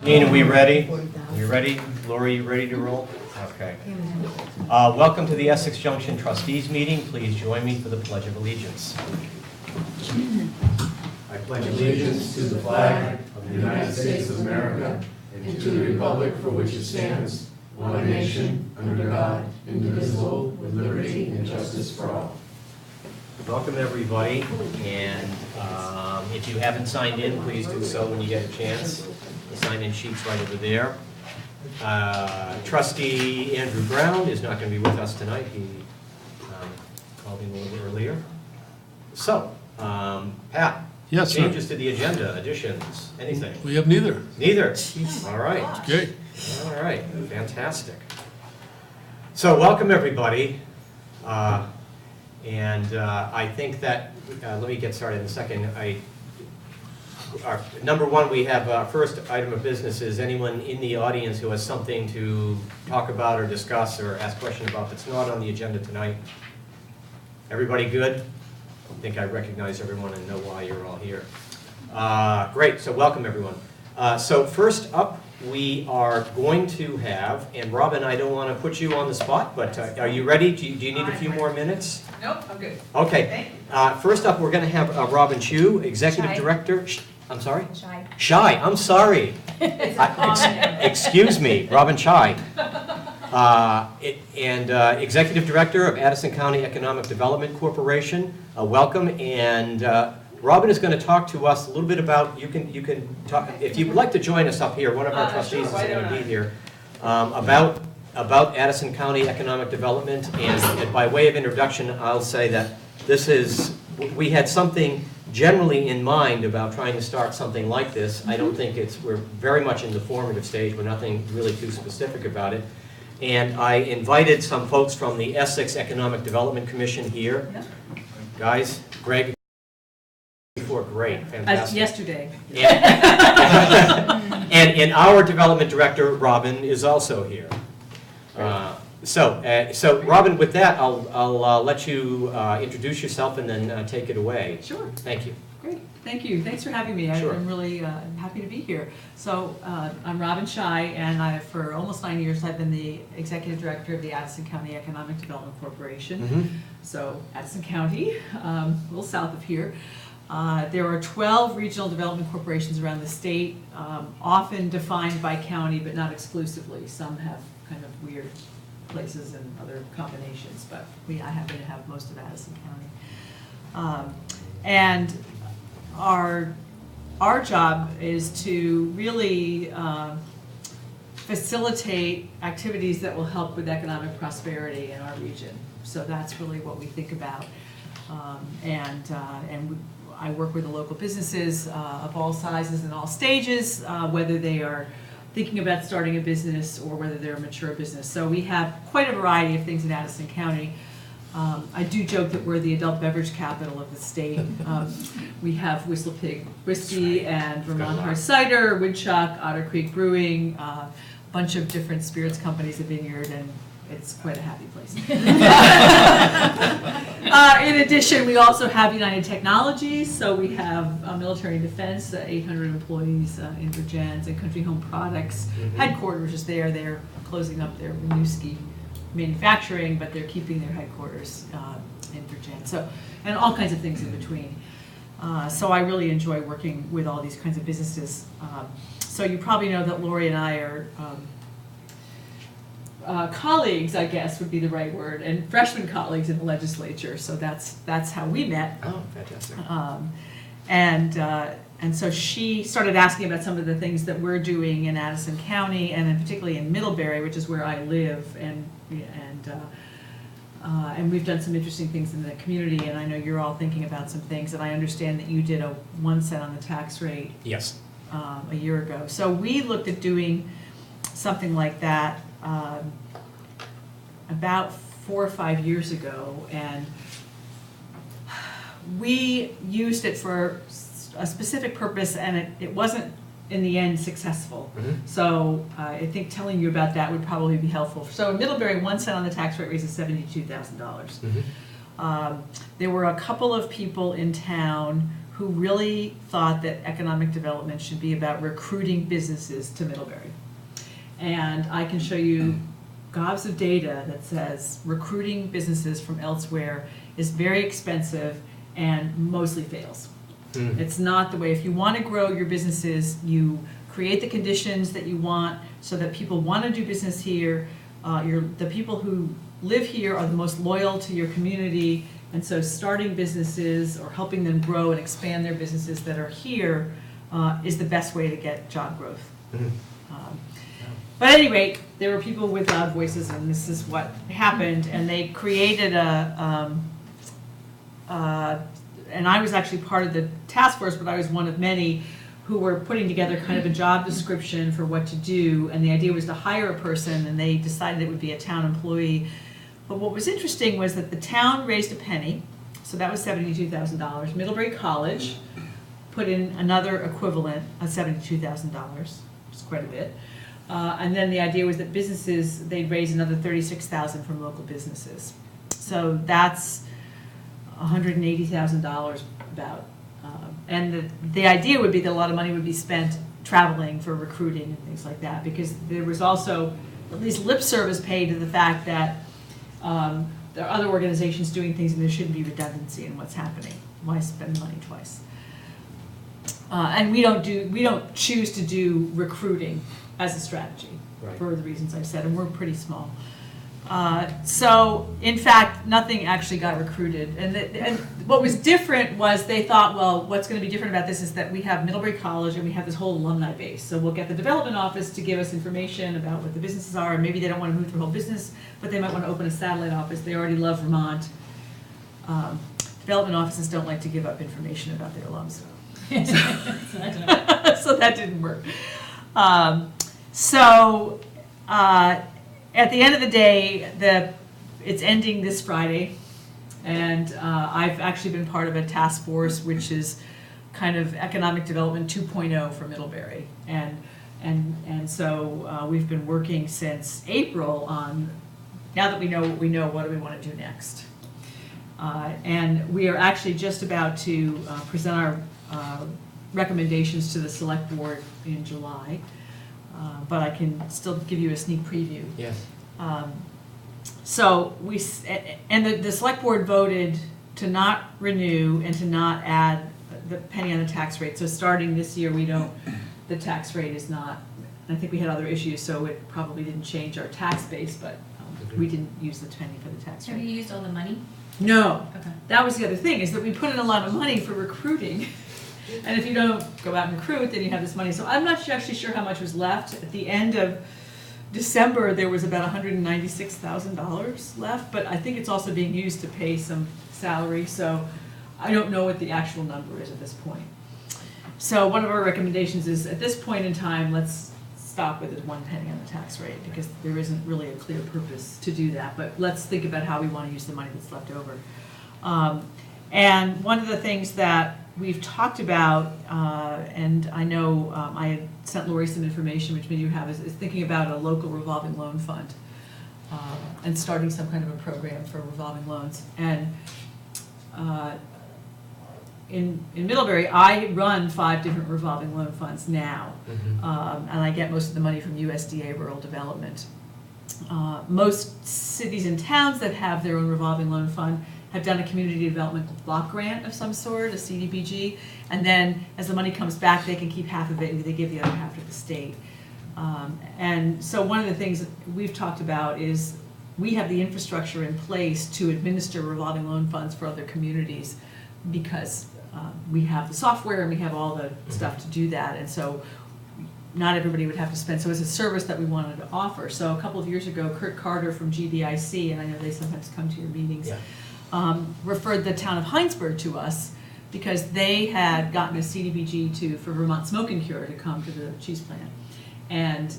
Dean, are we ready? Are you ready? Lori, you ready to roll? Okay. Welcome to the Essex Junction Trustees meeting. Please join me for the Pledge of Allegiance. I pledge allegiance to the flag of the United States of America and to the republic for which it stands, one nation, under God, indivisible, with liberty and justice for all. Welcome, everybody, and if you haven't signed in, please do so when you get a chance. The sign-in sheet's right over there. Trustee Andrew Brown is not going to be with us tonight. He called in a little bit earlier. So, Pat? Yes, sir. Changes to the agenda, additions, anything? We have neither. Neither? All right. Okay. All right, fantastic. So welcome, everybody. I think that, let me get started in a second. Number one, we have our first item of business is anyone in the audience who has something to talk about or discuss or ask a question about that's not on the agenda tonight. Everybody good? I think I recognize everyone and know why you're all here. Great, so welcome everyone. So first up, we are going to have, and Robin, I don't want to put you on the spot, but are you ready? Do you need a few more minutes? Nope, I'm good. Okay. First up, we're going to have Robin Chu, Executive Shy. Director. I'm sorry? Shy. Shy, I'm sorry. Excuse me, Robin Shy. Executive Director of Addison County Economic Development Corporation. Welcome, and Robin is going to talk to us a little bit about, you can talk, if you'd like to join us up here, one of our trustees is going to be here, about Addison County Economic Development, and by way of introduction, I'll say that we had something generally in mind about trying to start something like this. I don't think we're very much in the formative stage, we're nothing really too specific about it. And I invited some folks from the Essex Economic Development Commission here. Guys, Greg, great, fantastic. Yesterday. And our development director, Robin, is also here. So Robin, with that, I'll let you introduce yourself and then take it away. Sure. Thank you. Great. Thank you. Thanks for having me. Sure. I'm really happy to be here. So I'm Robin Shy, and for almost 9 years I've been the Executive Director of the Addison County Economic Development Corporation. Mm-hmm. So Addison County, a little south of here. There are 12 regional development corporations around the state, often defined by county, but not exclusively. Some have kind of weird places and other combinations, but I happen to have most of Addison County. And our job is to really facilitate activities that will help with economic prosperity in our region. So that's really what we think about. I work with the local businesses of all sizes and all stages, whether they are thinking about starting a business or whether they're a mature business. So we have quite a variety of things in Addison County. I do joke that we're the adult beverage capital of the state. We have Whistle Pig Whiskey and Vermont Hard Cider, Woodchuck, Otter Creek Brewing, a bunch of different spirits companies, a vineyard, and it's quite a happy place. In addition, we also have United Technologies, so we have military and defense, 800 employees in Virgins, and Country Home Products. Mm-hmm. Headquarters is there. They're closing up their Winooski manufacturing, but they're keeping their headquarters in Virgins. So, and all kinds of things in between. So I really enjoy working with all these kinds of businesses. So you probably know that Lori and I are colleagues, I guess would be the right word, and freshman colleagues in the legislature. So that's how we met. Oh, fantastic. And so she started asking about some of the things that we're doing in Addison County, and then particularly in Middlebury, which is where I live, and we've done some interesting things in the community. And I know you're all thinking about some things, and I understand that you did a 1 cent on the tax rate. Yes. A year ago. So we looked at doing something like that about 4 or 5 years ago, and we used it for a specific purpose, and it wasn't in the end successful. Mm-hmm. So I think telling you about that would probably be helpful. So in Middlebury, 1 cent on the tax rate raises $72,000. Mm-hmm. There were a couple of people in town who really thought that economic development should be about recruiting businesses to Middlebury. And I can show you gobs of data that says recruiting businesses from elsewhere is very expensive and mostly fails. It's not the way. If you want to grow your businesses, you create the conditions that you want so that people want to do business here. The people who live here are the most loyal to your community, and so starting businesses or helping them grow and expand their businesses that are here is the best way to get job growth. But at any rate, there were people with loud voices, and this is what happened, and they created and I was actually part of the task force, but I was one of many who were putting together kind of a job description for what to do, and the idea was to hire a person, and they decided it would be a town employee. But what was interesting was that the town raised a penny, so that was $72,000. Middlebury College put in another equivalent of $72,000, which is quite a bit. And then the idea was that businesses, they'd raise another $36,000 from local businesses. So that's $180,000 about. And the idea would be that a lot of money would be spent traveling for recruiting and things like that, because there was also at least lip service paid to the fact that there are other organizations doing things and there shouldn't be redundancy in what's happening. Why spend money twice? And we don't choose to do recruiting as a strategy, right, for the reasons I've said, and we're pretty small. So, in fact, nothing actually got recruited. And what was different was they thought, well, what's going to be different about this is that we have Middlebury College and we have this whole alumni base. So we'll get the development office to give us information about what the businesses are, and maybe they don't want to move their whole business, but they might want to open a satellite office. They already love Vermont. Development offices don't like to give up information about their alums. So that didn't work. At the end of the day, it's ending this Friday, and I've actually been part of a task force which is kind of economic development 2.0 for Middlebury, and so we've been working since April on, now that we know what we know, what do we want to do next? And we are actually just about to present our recommendations to the select board in July. But I can still give you a sneak preview. yes, So the select board voted to not renew and to not add the penny on the tax rate. So starting this year, the tax rate is not, I think we had other issues, so it probably didn't change our tax base, but we didn't use the penny for the tax rate. Have you used all the money? No. Okay. That was the other thing, is that we put in a lot of money for recruiting. And if you don't go out and recruit, then you have this money. So I'm not actually sure how much was left. At the end of December, there was about $196,000 left, but I think it's also being used to pay some salary, so I don't know what the actual number is at this point. So one of our recommendations is, at this point in time, let's stop with it 1 penny on the tax rate, because there isn't really a clear purpose to do that, but let's think about how we want to use the money that's left over. And one of the things that we've talked about, and I know I had sent Lori some information, which maybe you have, is thinking about a local revolving loan fund and starting some kind of a program for revolving loans. And in Middlebury, I run 5 different revolving loan funds now, and I get most of the money from USDA Rural Development. Most cities and towns that have their own revolving loan fund have done a community development block grant of some sort, a CDBG, and then as the money comes back, they can keep half of it and they give the other half to the state. And so one of the things we've talked about is we have the infrastructure in place to administer revolving loan funds for other communities, because we have the software and we have all the stuff to do that, and so not everybody would have to spend. So it's a service that we wanted to offer. So a couple of years ago, Kurt Carter from GBIC, and I know they sometimes come to your meetings, yeah, referred the town of Heinsberg to us because they had gotten a CDBG for Vermont Smoke and Cure to come to the cheese plant. And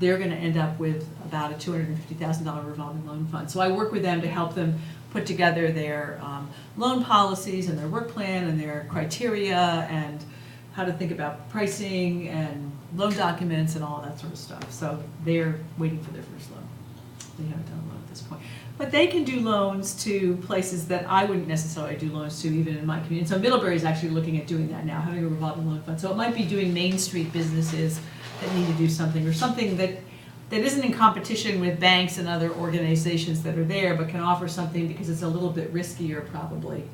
they're going to end up with about a $250,000 revolving loan fund. So I work with them to help them put together their loan policies and their work plan and their criteria and how to think about pricing and loan documents and all that sort of stuff. So they're waiting for their first loan. they haven't done a loan at this point. But they can do loans to places that I wouldn't necessarily do loans to, even in my community. And so Middlebury is actually looking at doing that now, having a revolving loan fund. So it might be doing Main Street businesses that need to do something, or something that isn't in competition with banks and other organizations that are there, but can offer something because it's a little bit riskier probably.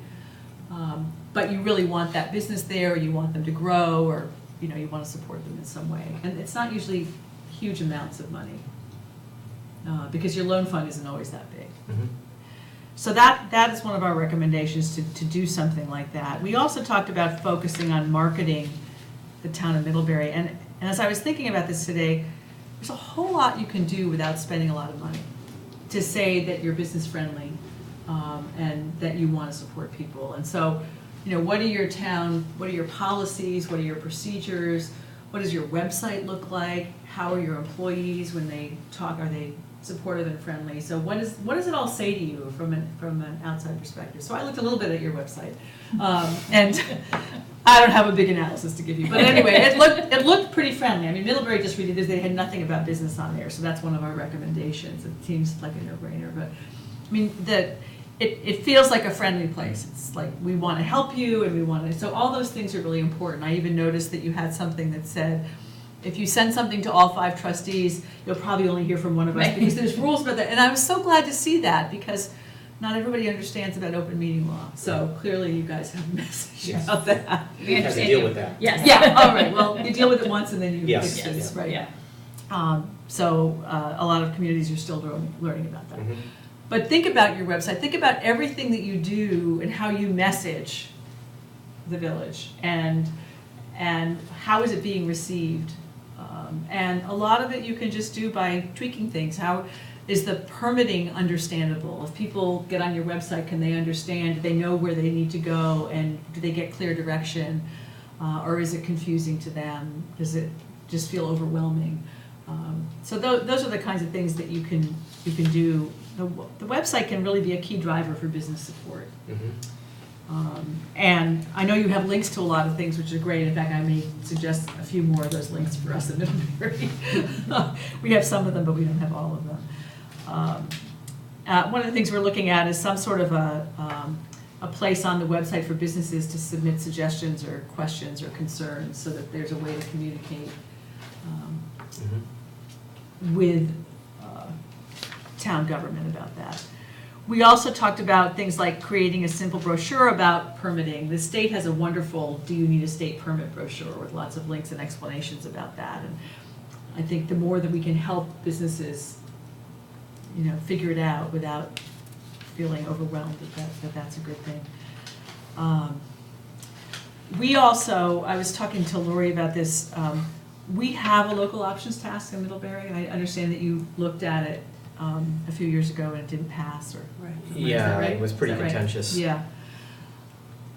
But you really want that business there, or you want them to grow, or you want to support them in some way. And it's not usually huge amounts of money, because your loan fund isn't always that big. Mhm. So that is one of our recommendations, to do something like that. We also talked about focusing on marketing the town of Middlebury. And as I was thinking about this today, there's a whole lot you can do without spending a lot of money to say that you're business friendly, and that you want to support people. And so, what are your policies? What are your procedures? What does your website look like? How are your employees when they talk? Are they supportive and friendly? So what does it all say to you from an outside perspective? So I looked a little bit at your website, and I don't have a big analysis to give you, but anyway, it looked pretty friendly. I mean, Middlebury just really did. They had nothing about business on there, so that's one of our recommendations. It seems like a no-brainer, but I mean it feels like a friendly place. It's like, we want to help you, and we want to. So all those things are really important. I even noticed that you had something that said, if you send something to all 5 trustees, you'll probably only hear from one of us, because there's rules about that. And I was so glad to see that, because not everybody understands about open meeting law. So clearly you guys have a message about that. We have to deal with that. Yes. Yeah, all right. Well, you deal with it once and then you Yes. fix this, Yes. right? Yeah. So a lot of communities are still learning about that. Mhm. But think about your website. Think about everything that you do and how you message the village, and how is it being received. And a lot of it you can just do by tweaking things. How is the permitting understandable? If people get on your website, can they understand? Do they know where they need to go? And do they get clear direction? Or is it confusing to them? Does it just feel overwhelming? So those are the kinds of things that you can do. The website can really be a key driver for business support. Mhm. And I know you have links to a lot of things, which are great. In fact, I may suggest a few more of those links for us in Middlebury. We have some of them, but we don't have all of them. One of the things we're looking at is some sort of a place on the website for businesses to submit suggestions or questions or concerns, so that there's a way to communicate with town government about that. We also talked about things like creating a simple brochure about permitting. The state has a wonderful "Do you need a state permit" brochure with lots of links and explanations about that. And I think the more that we can help businesses, figure it out without feeling overwhelmed, that's a good thing. We also, I was talking to Lori about this, we have a local options task in Middlebury, and I understand that you looked at it a few years ago and it didn't pass, or Yeah, right? it was pretty Is that right? contentious. Yeah.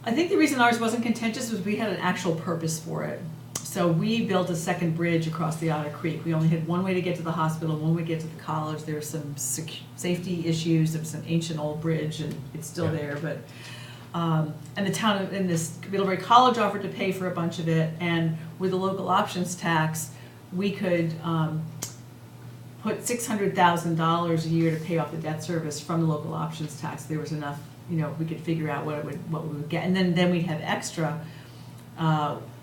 I think the reason ours wasn't contentious was we had an actual purpose for it. So we built a second bridge across the Otter Creek. We only had one way to get to the hospital, one way to get to the college. There were some safety issues. There was an ancient old bridge, and it's still there. But and the town in this Middlebury College offered to pay for a bunch of it. And with the local options tax, we could put $600,000 a year to pay off the debt service from the local options tax. There was enough, we could figure out what we would get, and then we'd have extra,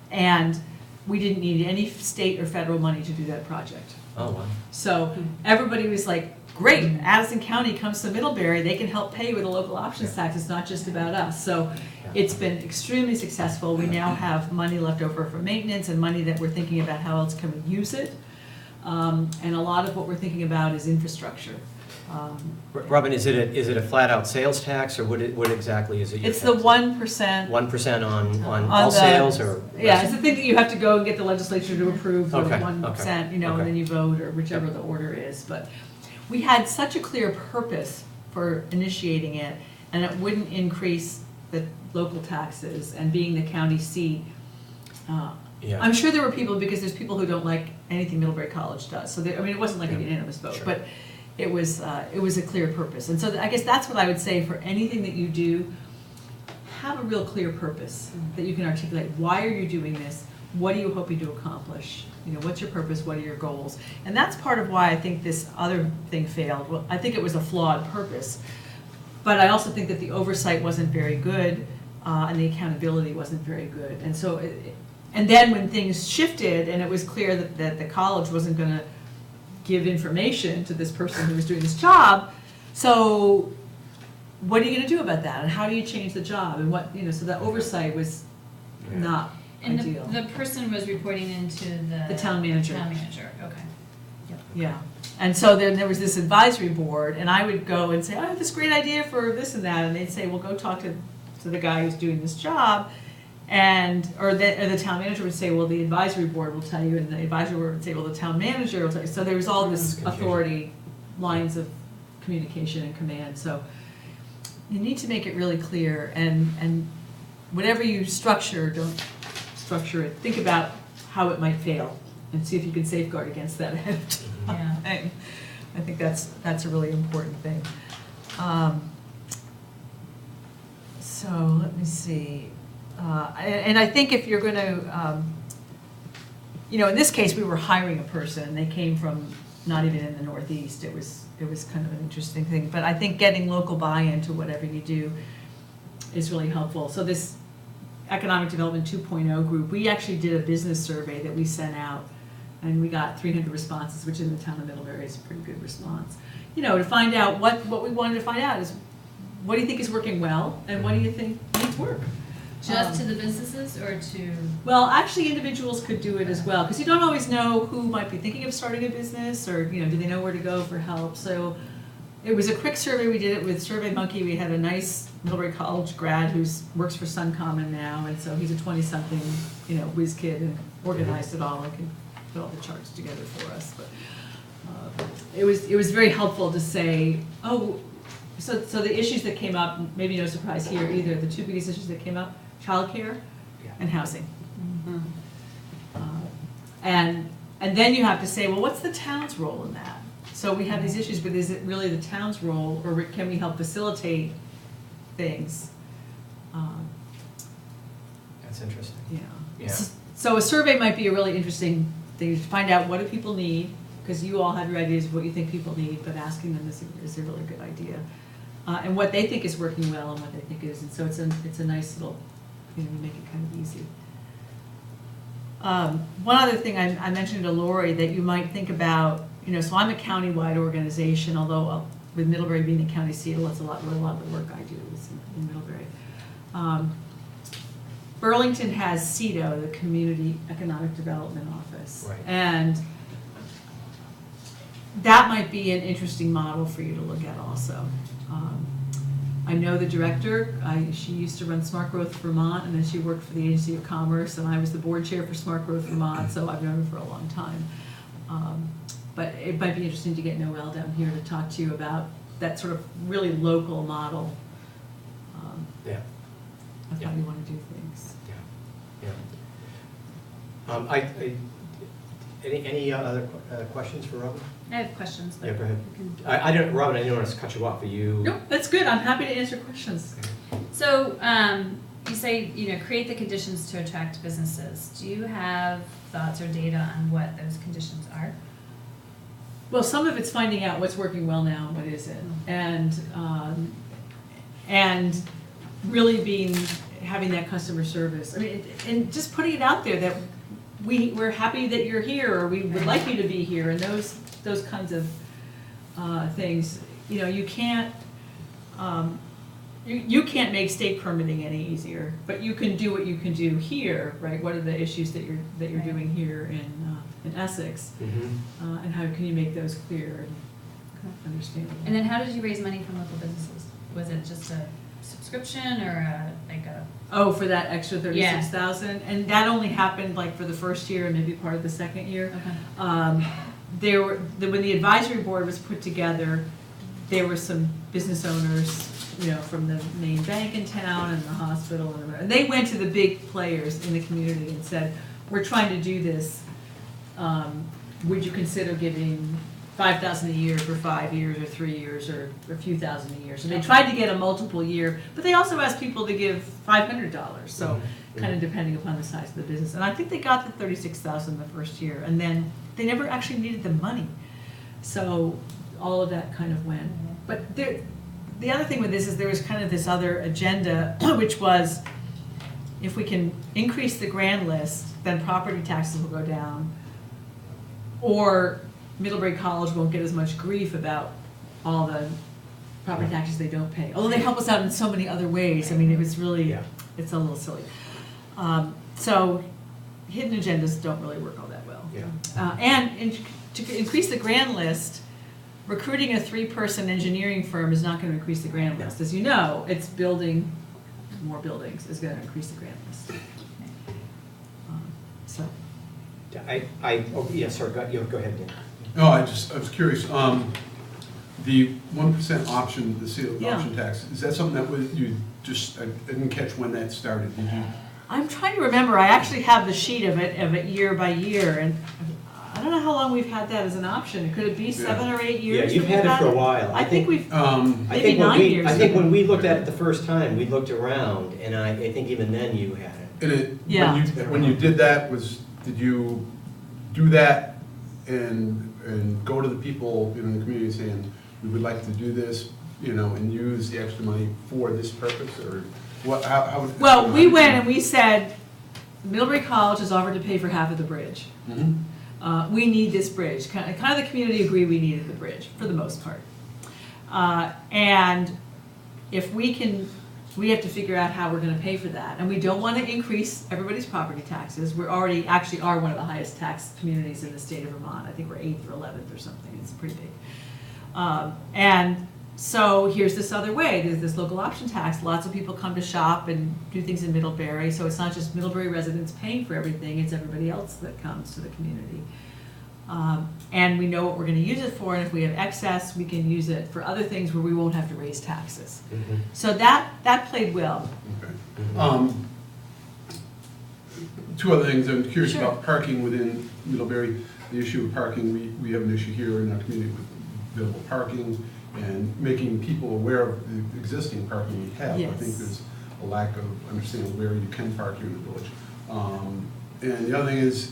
and we didn't need any state or federal money to do that project. Oh, wow. So everybody was like, great, Addison County comes to Middlebury, they can help pay with the local options tax, it's not just about us. So it's been extremely successful. We now have money left over for maintenance, and money that we're thinking about how else can we use it. And a lot of what we're thinking about is infrastructure. Robin, is it a flat-out sales tax, or what exactly is it? It's the 1%. 1% on On all the- sales, or? Yeah, it's the thing that you have to go and get the legislature to approve, the Okay, 1%, okay, and okay. then you vote, or whichever the order is. But we had such a clear purpose for initiating it, and it wouldn't increase the local taxes, and being the county seat. Yeah. I'm sure there were people, because there's people who don't like anything Middlebury College does. So it wasn't like a unanimous vote, Sure. but it was a clear purpose. And so I guess that's what I would say for anything that you do. Have a real clear purpose that you can articulate. Why are you doing this? what are you hoping to accomplish? You know, what's your purpose? What are your goals? And that's part of why I think this other thing failed. Well, I think it was a flawed purpose, but I also think that the oversight wasn't very good, and the accountability wasn't very good. And so, and then when things shifted and it was clear that the college wasn't going to give information to this person who was doing this job, so what are you going to do about that? And how do you change the job? And what, you know, so the oversight was not And ideal. the person was reporting into The town manager. Town manager, okay. Yep. Yeah, and so then there was this advisory board, and I would go and say, I have this great idea for this and that, and they'd say, well, go talk to the guy who's doing this job, or the town manager would say, well, the advisory board will tell you, and the advisory board would say, well, the town manager will tell you. So there was all this authority, lines of communication and command, so you need to make it really clear, and whatever you structure, don't structure it. Think about how it might fail, and see if you can safeguard against that ahead of time. Yeah. I think that's a really important thing. So let me see. And I think if you're going to, you know, in this case, we were hiring a person. They came from not even in the Northeast. It was kind of an interesting thing. But I think getting local buy-in to whatever you do is really helpful. So this Economic Development 2.0 group, we actually did a business survey that we sent out, and we got 300 responses, which in the town of Middlebury is a pretty good response. You know, to find out what we wanted to find out is, what do you think is working well, and what do you think needs work? Just to the businesses or to? Well, actually, individuals could do it as well, because you don't always know who might be thinking of starting a business, or, you know, do they know where to go for help? So it was a quick survey. We did it with SurveyMonkey. We had a nice Middlebury College grad who works for Suncommon now, and so he's a 20-something, you know, whiz kid, and organized it all and could put all the charts together for us. But it was very helpful to say, oh, so the issues that came up, maybe no surprise here either, the two biggest issues that came up, childcare and housing. And then you have to say, well, what's the town's role in that? So we have these issues, but is it really the town's role, or can we help facilitate things? That's interesting. Yeah. Yeah. So a survey might be a really interesting thing to find out, what do people need? Because you all have your ideas of what you think people need, but asking them is a really good idea. And what they think is working well and what they think isn't. So it's a nice little, you know, you make it kind of easy. One other thing I mentioned to Lori that you might think about, you know, so I'm a county-wide organization, although with Middlebury being a county seat, that's a lot of the work I do is in Middlebury. Burlington has CEDO, the Community Economic Development Office. Right. And that might be an interesting model for you to look at also. I know the director. She used to run Smart Growth Vermont, and then she worked for the Agency of Commerce, and I was the board chair for Smart Growth Vermont, so I've known her for a long time. But it might be interesting to get Noelle down here to talk to you about that sort of really local model Yeah. of Yeah. how you want to do things. Yeah. Any other questions for Robin? I have questions, but. Yeah, go ahead. you can- I don't, Robin, I didn't want to cut you off. Are you? Nope, that's good. I'm happy to answer questions. So, you say, you know, create the conditions to attract businesses. Do you have thoughts or data on what those conditions are? Well, some of it's finding out what's working well now and what isn't, and really having that customer service. I mean, and just putting it out there that we're happy that you're here, or we would like you to be here, and those kinds of things. You know, you can't you can't make state permitting any easier, but you can do what you can do here, right? What are the issues that you're doing here in Essex, Mm-hmm. and how can you make those clear and understandable? And then how did you raise money from local businesses? Was it just a subscription or For that extra 36,000, and that only happened like for the first year and maybe part of the second year. Okay. When the advisory board was put together, there were some business owners, you know, from the main bank in town and the hospital, and they went to the big players in the community and said, "We're trying to do this. Would you consider giving $5,000 a year for 5 years, or 3 years, or a few thousand a year?" So they tried to get a multiple year, but they also asked people to give $500. So kind of depending upon the size of the business. And I think they got the 36,000 the first year, and then they never actually needed the money. So all of that kind of went. But the other thing with this is there was kind of this other agenda, which was if we can increase the grand list, then property taxes will go down, or Middlebury College won't get as much grief about all the property taxes they don't pay. Although they help us out in so many other ways. I mean, it was really, Yeah. it's a little silly. So hidden agendas don't really work all that well. Yeah. To increase the grand list, recruiting a 3-person engineering firm is not going to increase the grand list. As you know, it's building more buildings is going to increase the grand list. So. Yes, sir, go ahead, Dan. No, I was curious, the 1% option, the sales Yeah. option tax, is that something that you just, I didn't catch when that started, did you? I'm trying to remember, I actually have the sheet of it year by year, and I don't know how long we've had that as an option. Could it be 7 or 8 Yeah, years? you've had it for a while. I think we've, I maybe think when 9 years. I think when we looked at it the first time, we looked around, and I think even then you had it. And Yeah. when you did that, did you do that and go to the people in the community saying, we would like to do this, and use the extra money for this purpose, or what, how? Well, we went and we said, Middlebury College has offered to pay for half of the bridge. Mhm. We need this bridge. Kind of the community agreed we needed the bridge, for the most part. And if we have to figure out how we're gonna pay for that. And we don't wanna increase everybody's property taxes. We're already, actually are one of the highest taxed communities in the state of Vermont. I think we're 8th or 11th or something. It's pretty big. And so here's this other way. There's this local option tax. Lots of people come to shop and do things in Middlebury. So it's not just Middlebury residents paying for everything, it's everybody else that comes to the community. And we know what we're gonna use it for, and if we have excess, we can use it for other things where we won't have to raise taxes. Mhm. So that played well. Okay. Two other things, I'm curious Sure. about parking within Middlebury. The issue of parking, we have an issue here in our community with available parking and making people aware of the existing parking we have. I Yes. think there's a lack of understanding where you can park here in the village. And the other thing is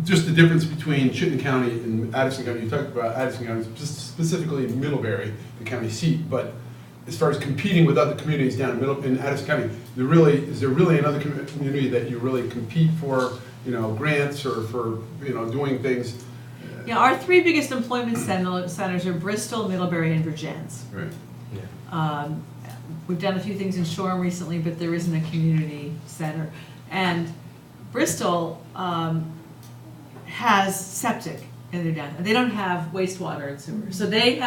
just the difference between Chittenden County and Addison County. You talked about Addison County, specifically Middlebury, the county seat, but as far as competing with other communities down in Addison County, is there really another community that you really compete for, grants or for, doing things? Yeah, our 3 biggest employment centers are Bristol, Middlebury, and Virgins. Right. Yeah. We've done a few things in Shoreham recently, but there isn't a community center. And Bristol has septic in their downtown. They don't have wastewater and sewer. So they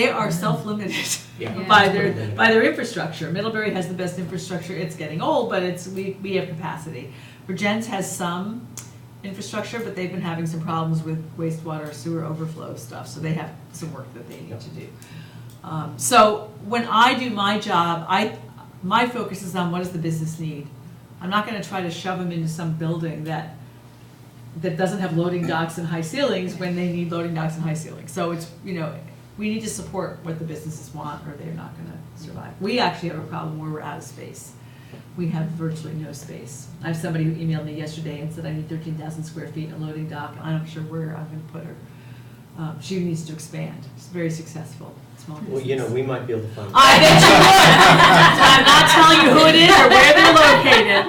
are self-limited Yeah. by their infrastructure. Middlebury has the best infrastructure. It's getting old, but we have capacity. Virgins has some infrastructure, but they've been having some problems with wastewater, sewer overflow stuff, so they have some work that they need to do. So when I do my job, my focus is on what does the business need. I'm not gonna try to shove them into some building that doesn't have loading docks and high ceilings when they need loading docks and high ceilings. So it's, we need to support what the businesses want or they're not gonna survive. We actually have a problem where we're out of space. We have virtually no space. I have somebody who emailed me yesterday and said, I need 13,000 square feet in a loading dock. I'm not sure where I'm gonna put her. She needs to expand. She's very successful, small business. Well, we might be able to find. I bet you would. So I'm not telling you who it is or where they're located.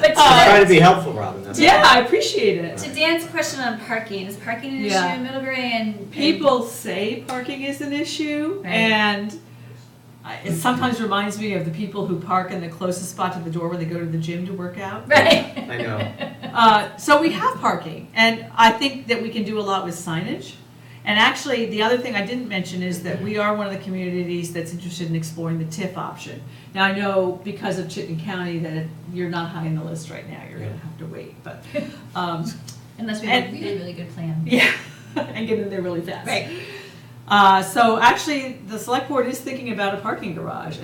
But I'm trying to be helpful, Robin. That's Yeah, I appreciate it. to Dan's question on parking, is parking an issue Yeah. in Middlebury and? People say parking is an issue, Right. and it sometimes reminds me of the people who park in the closest spot to the door when they go to the gym to work out. Right. I know. So we have parking, and I think that we can do a lot with signage. And actually, the other thing I didn't mention is that we are one of the communities that's interested in exploring the TIF option. Now, I know because of Chittenden County that you're not high on the list right now, you're gonna have to wait, but, Unless we have a And- really, really good plan. yeah, and get in there really fast. Right. So actually, the select board is thinking about a parking garage,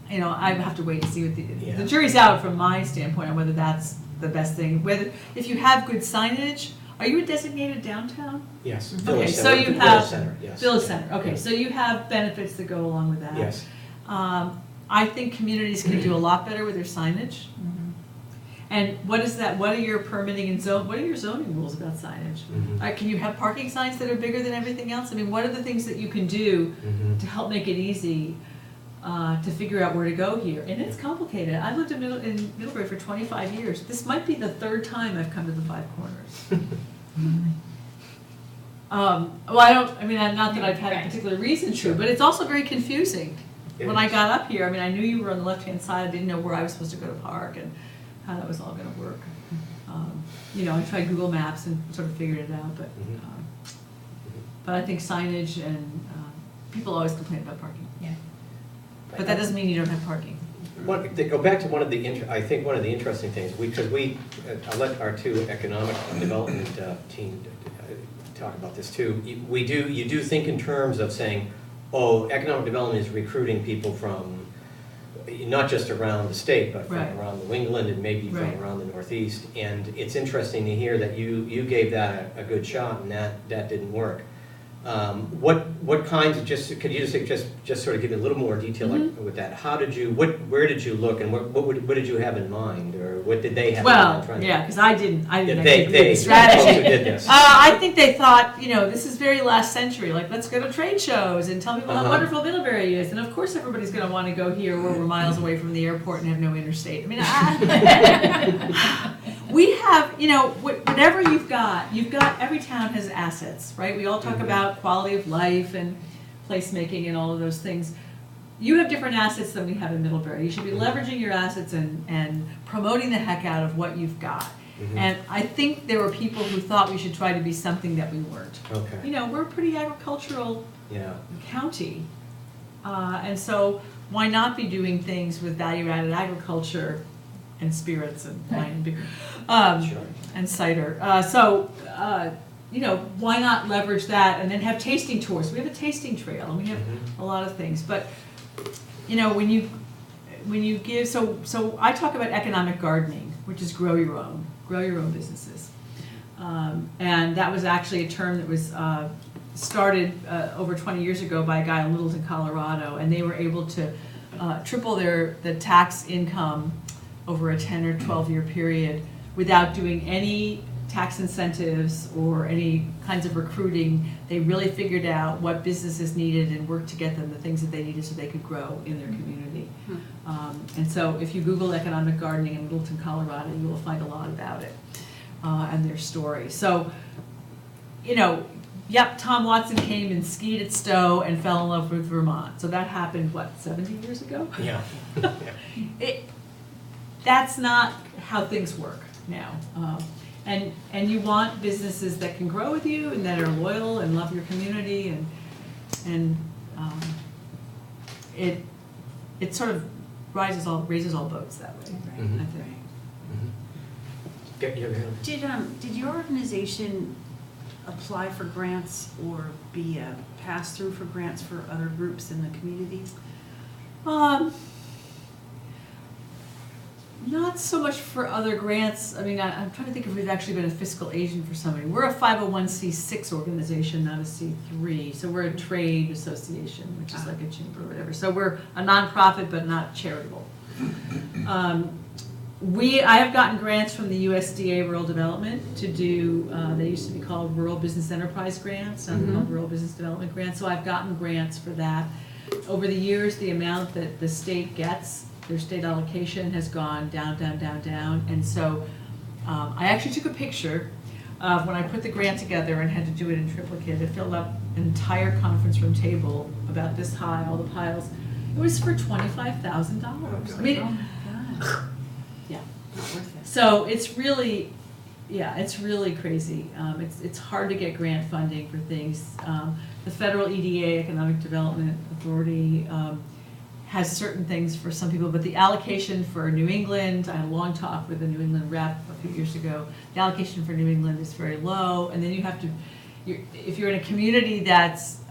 and I have to wait to see what Yeah. the jury's out from my standpoint on whether that's the best thing. Whether, if you have good signage, are you a designated downtown? Yes. Okay, Village so Center. you Village have Center, yes. Village Center, okay, so you have benefits that go along with that. Yes. I think communities can do a lot better with their signage. And what is that? What are your permitting and what are your zoning rules about signage? Can you have parking signs that are bigger than everything else? I mean, what are the things that you can do to help make it easy to figure out where to go here? And it's complicated. I've lived in Middlebury for 25 years. This might be the third time I've come to the Five Corners. Well, not that I've had a particular reason to, but it's also very confusing. When I got up here, I mean, I knew you were on the left-hand side. I didn't know where I was supposed to go to park and how that was all going to work. I tried Google Maps and sort of figured it out, but I think signage and people always complain about parking. Yeah. But that doesn't mean you don't have parking. To go back to one of the interesting things, because I'll let our two economic development team talk about this too. You do think in terms of saying, oh, economic development is recruiting people from not just around the state, but from around New England and maybe from around the Northeast. And it's interesting to hear that you gave that a good shot and that didn't work. What kinds of could you just sort of give me a little more detail with that? Where did you look, and what did you have in mind, or what did they have in mind? Because I didn't they strategy. Who did this. I think they thought, this is very last century, like let's go to trade shows and tell people how wonderful Middlebury is, and of course everybody's going to want to go here where we're miles away from the airport and have no interstate. I mean, we have, whatever you've got, every town has assets, right? We all talk about quality of life and placemaking and all of those things. You have different assets than we have in Middlebury. You should be leveraging your assets and promoting the heck out of what you've got. And I think there were people who thought we should try to be something that we weren't. Okay. We're a pretty agricultural county. And so why not be doing things with value-added agriculture and spirits and wine and beer and cider. Why not leverage that and then have tasting tours? We have a tasting trail and we have a lot of things. But, when you give, so I talk about economic gardening, which is grow your own businesses. And that was actually a term that was started over 20 years ago by a guy in Littleton, Colorado, and they were able to triple the tax income over a 10 or 12-year period without doing any tax incentives or any kinds of recruiting. They really figured out what businesses needed and worked to get them the things that they needed so they could grow in their community. And so if you Google economic gardening in Littleton, Colorado, you will find a lot about it and their story. So, Tom Watson came and skied at Stowe and fell in love with Vermont. So that happened, 70 years ago? Yeah. That's not how things work now. And you want businesses that can grow with you and that are loyal and love your community, and it sort of raises all boats that way. I think. Did your organization apply for grants or be a pass-through for grants for other groups in the community? Not so much for other grants. I mean, I'm trying to think if we've actually been a fiscal agent for somebody. We're a 501c6 organization, not a C3. So we're a trade association, which is like a chamber or whatever. So we're a nonprofit, but not charitable. I have gotten grants from the USDA Rural Development to do, they used to be called Rural Business Enterprise Grants, called Rural Business Development Grants. So I've gotten grants for that. Over the years, the amount that the state gets, their state allocation has gone down, down, down, down. And so I actually took a picture of when I put the grant together and had to do it in triplicate. It filled up an entire conference room table about this high, all the piles. It was for $25,000. I mean, yeah. So it's really, it's really crazy. It's hard to get grant funding for things. The federal EDA, Economic Development Authority, has certain things for some people, but the allocation for New England, I had a long talk with a New England rep a few years ago, the allocation for New England is very low, and then you have to, if you're in a community that's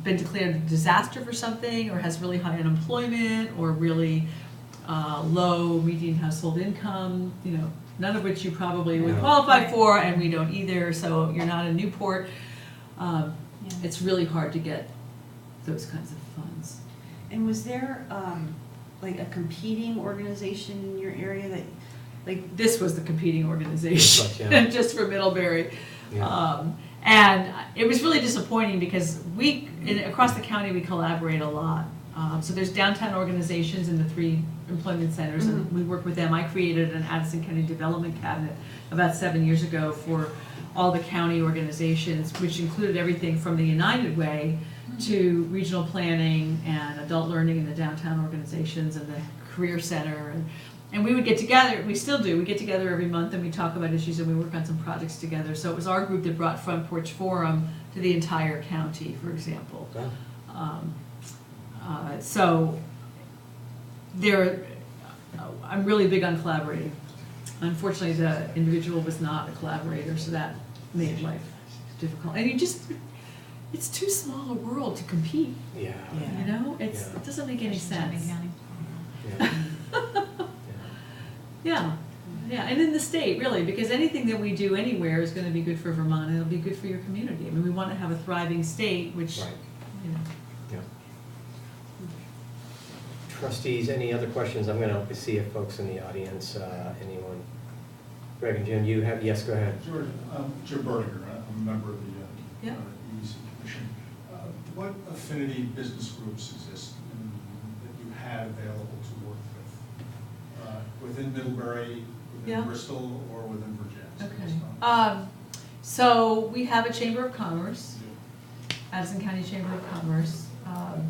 been declared a disaster for something, or has really high unemployment, or really low median household income, none of which you probably would qualify for, and we don't either, so you're not in Newport, it's really hard to get those kinds of funds. And was there like a competing organization in your area that, like, This was the competing organization, This was, yeah. just for Middlebury. Yeah. And it was really disappointing because across the county, we collaborate a lot. So there's downtown organizations in the 3 employment centers, and we work with them. I created an Addison County Development Cabinet about 7 years ago for all the county organizations, which included everything from the United Way to regional planning and adult learning in the downtown organizations and the career center. And we would get together, we still do, we get together every month and we talk about issues and we work on some projects together. So it was our group that brought Front Porch Forum to the entire county, for example. Okay. So I'm really big on collaborating. Unfortunately, the individual was not a collaborator, so that made life difficult. And it's too small a world to compete, Yeah. you know? It doesn't make any sense. Yeah. Yeah, and in the state, really, because anything that we do anywhere is gonna be good for Vermont, and it'll be good for your community. I mean, we wanna have a thriving state, which, Right. you know. Yeah. Trustees, any other questions? I'm gonna see if folks in the audience, anyone. Greg and Jim, you have, yes, go ahead. George, Jim Berninger, I'm a member of the Yeah. EDC Commission. What affinity business groups exist that you had available to work with? Within Middlebury, Yeah. within Bristol, or within Virginia? Okay. So we have a Chamber of Commerce, Addison County Chamber of Commerce.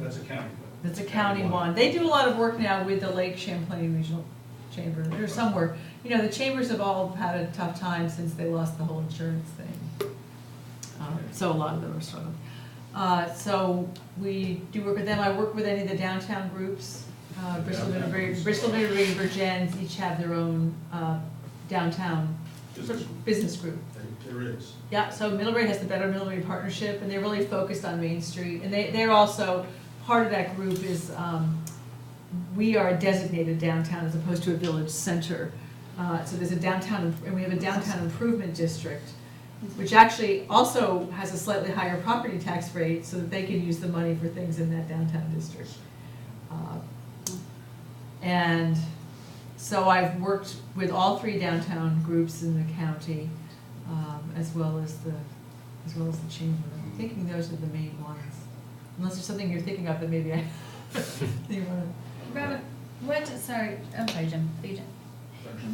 That's a county. That's a county one. They do a lot of work now with the Lake Champlain Regional Chamber. There's somewhere, you know, the chambers have all had a tough time since they lost the whole insurance thing. So a lot of them are struggling. So we do work with them. I work with any of the downtown groups. Bristol, Middlebury, and Virgins each have their own downtown business group. There is. Yeah, so Middlebury has the Better Middlebury Partnership, and they're really focused on Main Street. And they're also, part of that group is, we are a designated downtown as opposed to a village center. So there's a downtown, and we have a downtown improvement district, which actually also has a slightly higher property tax rate so that they can use the money for things in that downtown district. And so I've worked with all 3 downtown groups in the county, as well as the chamber. I'm thinking those are the main ones. Unless there's something you're thinking of that maybe I, you wanna. Robin, I'm sorry, Jim,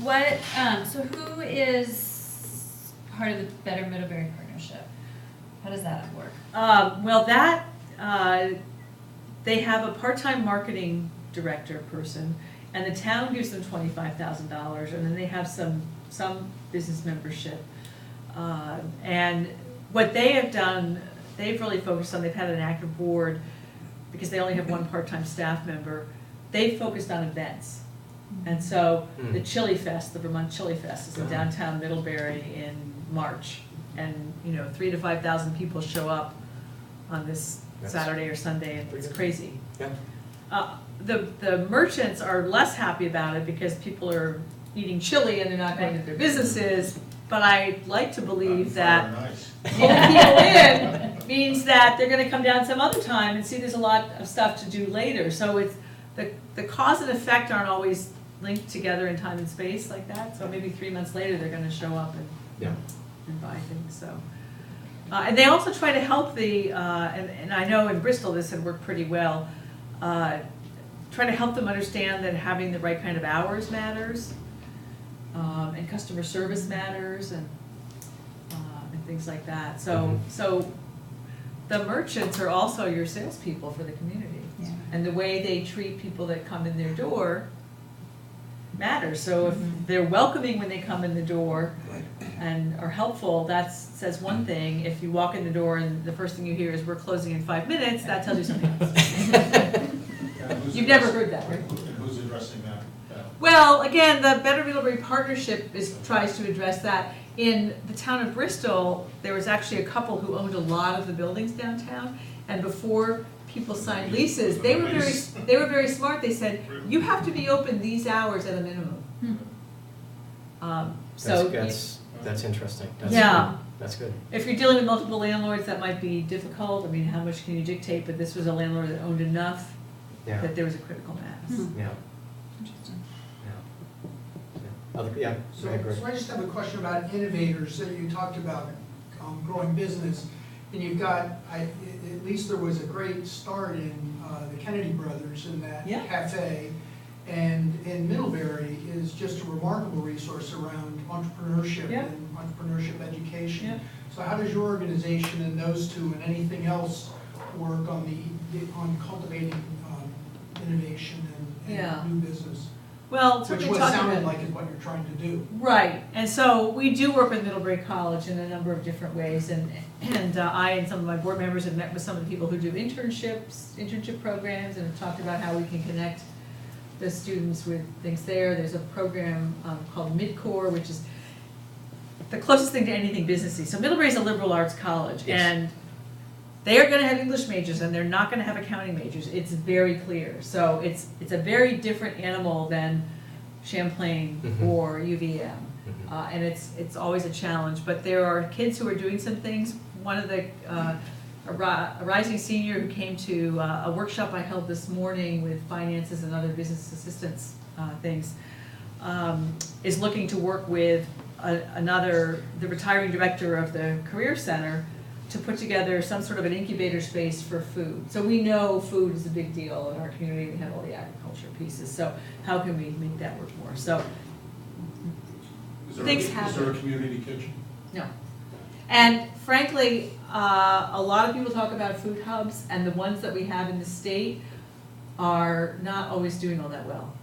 what, so who is part of the Better Middlebury Partnership? How does that work? Well, they have a part-time marketing director person, and the town gives them $25,000, and then they have some business membership. And what they have done, they've really focused on, they've had an active board, because they only have 1 part-time staff member. They focused on events. And so the Chili Fest, the Vermont Chili Fest, is in downtown Middlebury in March. And, 3,000 to 5,000 people show up on this Saturday or Sunday, and it's crazy. Yeah. The merchants are less happy about it because people are eating chili and they're not going to their businesses. But I like to believe that pulling people in means that they're gonna come down some other time and see there's a lot of stuff to do later. So it's, the cause and effect aren't always linked together in time and space like that. So maybe 3 months later, they're gonna show up and buy things, so. And they also try to help and I know in Bristol this had worked pretty well, try to help them understand that having the right kind of hours matters. And customer service matters and things like that. So the merchants are also your salespeople for the community. Yeah. And the way they treat people that come in their door matters. So if they're welcoming when they come in the door and are helpful, that says one thing. If you walk in the door and the first thing you hear is, "We're closing in 5 minutes," that tells you something else. You've never heard that, right? And who's addressing that? Well, again, the Better Middlebury Partnership tries to address that. In the town of Bristol, there was actually a couple who owned a lot of the buildings downtown, and before people signed leases, they were very smart. They said, "You have to be open these hours at a minimum." That's interesting. Yeah. That's good. If you're dealing with multiple landlords, that might be difficult. I mean, how much can you dictate? But this was a landlord that owned enough Yeah. that there was a critical mass. Yeah, Interesting. yeah. Other, yeah, So, I agree. so I just have a question about innovators that you talked about, growing business. And you've got, at least there was a great start in the Kennedy Brothers in that Yeah. cafe. And in Middlebury is just a remarkable resource around entrepreneurship Yeah. and entrepreneurship education. Yeah. So how does your organization and those two and anything else work on cultivating innovation Yeah. and new business? Well, Which certainly what talking sounded about. like is what you're trying to do. Right, and so we do work with Middlebury College in a number of different ways, and I and some of my board members have met with some of the people who do internship programs, and have talked about how we can connect the students with things there. There's a program called Midcore, which is the closest thing to anything businessy. So Middlebury is a liberal arts college, Yes. and they are gonna have English majors, and they're not gonna have accounting majors. It's very clear. So it's a very different animal than Champlain Mhm. or UVM. Mhm. And it's always a challenge, but there are kids who are doing some things. One of the, a rising senior who came to a workshop I held this morning with finances and other business assistance things, is looking to work with the retiring director of the Career Center to put together some sort of an incubator space for food. So we know food is a big deal in our community, we have all the agriculture pieces, so how can we make that work more? So, things Is there happen. a community kitchen? no. And frankly, a lot of people talk about food hubs, and the ones that we have in the state are not always doing all that well.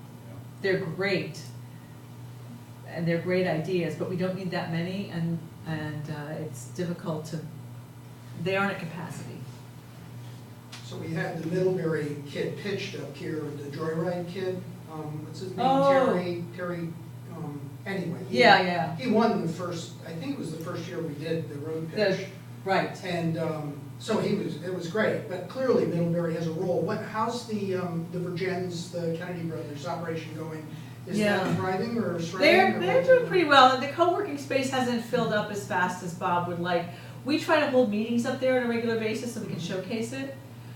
They're great, and they're great ideas, but we don't need that many, and it's difficult to, they aren't at capacity. So we had the Middlebury kid pitched up here, the Joyride kid, what's his name? Oh. Terry, anyway. Yeah. He won the first, I think it was the first year we did the road pitch. Right. And, so it was great, but clearly Middlebury has a role. How's the Virgins, the Kennedy Brothers operation going? Is Yeah. that thriving or shrinking? They're doing pretty well. The co-working space hasn't filled up as fast as Bob would like. We try to hold meetings up there on a regular basis so we can showcase it.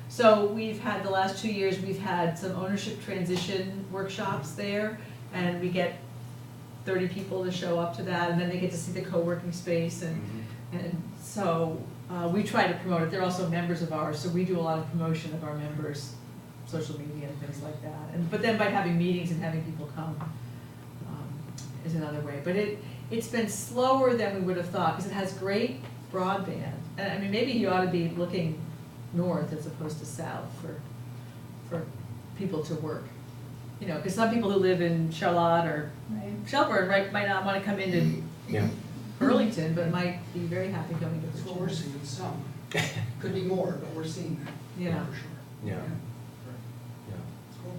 So we've had, the last 2 years, we've had some ownership transition workshops there, and we get 30 people to show up to that, and then they get to see the co-working space, and so we try to promote it. They're also members of ours, so we do a lot of promotion of our members, social media and things like that. But then by having meetings and having people come is another way. But it's been slower than we would have thought, because it has great broadband. And I mean, maybe you ought to be looking north as opposed to south for people to work. You know, because some people who live in Charlotte or Shelburne might not want to come into Yeah. Burlington, but might be very happy going to That's what we're Virginia. seeing, some. Could be more, but we're seeing that. Yeah. For sure. Yeah. Yeah. It's cool.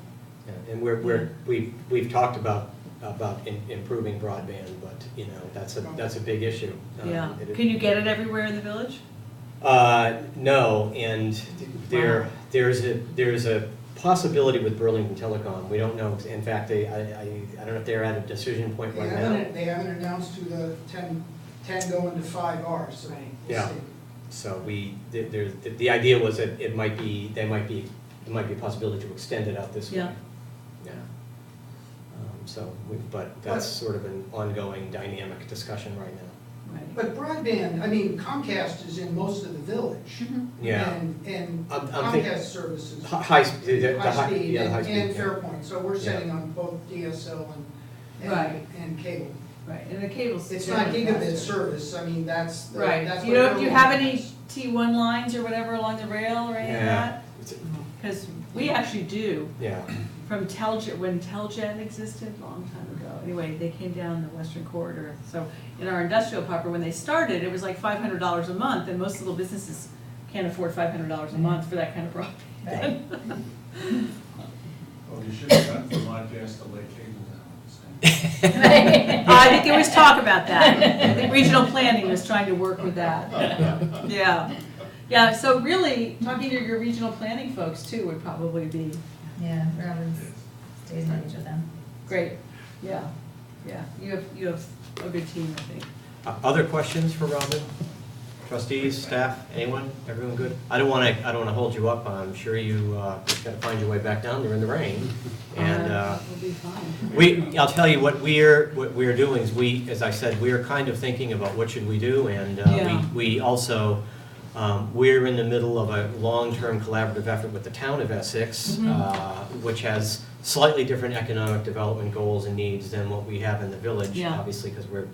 Yeah, and we've talked about improving broadband, but, you know, that's a big issue. Yeah. It is- Can you get it everywhere in the village? No, and there's a possibility with Burlington Telecom. We don't know. In fact, I don't know if they're at a decision point right now. They haven't announced who the 10 going to 5 are, so we'll Yeah. see. So the idea was that it might be a possibility to extend it out this way. Yeah. Yeah. But that's sort of an ongoing dynamic discussion right now. Right. But broadband, I mean, Comcast is in most of the village. Yeah. And I'm think- Comcast services. High speed, High speed yeah, the high and speed. yeah. Fairpoint, so we're setting on both DSL Right. and cable. Right, and the cable's. It's not faster. gigabit service, I mean, that's. Right. that's Do what you have everyone any has. T1 lines or whatever along the rail or any of Yeah. that? It's- Because we actually do. Yeah. From Telgen, when Telgen existed a long time ago. Anyway, they came down the western corridor. So in our industrial park, when they started, it was like $500 a month, and most little businesses can't afford $500 a month for that kind of broadband. Well, you should have done for Montcast to lay cable down at the same. I think there was talk about that. I think regional planning was trying to work with that. Yeah. Yeah, so really, talking to your regional planning folks too would probably be Yeah, Robin stays engaged with them. great. Yeah, yeah. You have a good team, I think. Other questions for Robin? Trustees, staff, anyone? Everyone good? I don't want to hold you up. I'm sure you got to find your way back down there in the rain. And We'll be fine. I'll tell you what we're doing is as I said, we are kind of thinking about what should we do, and Yeah. we also we're in the middle of a long-term collaborative effort with the town of Essex, which has slightly different economic development goals and needs than what we have in the village, Yeah. obviously, because we're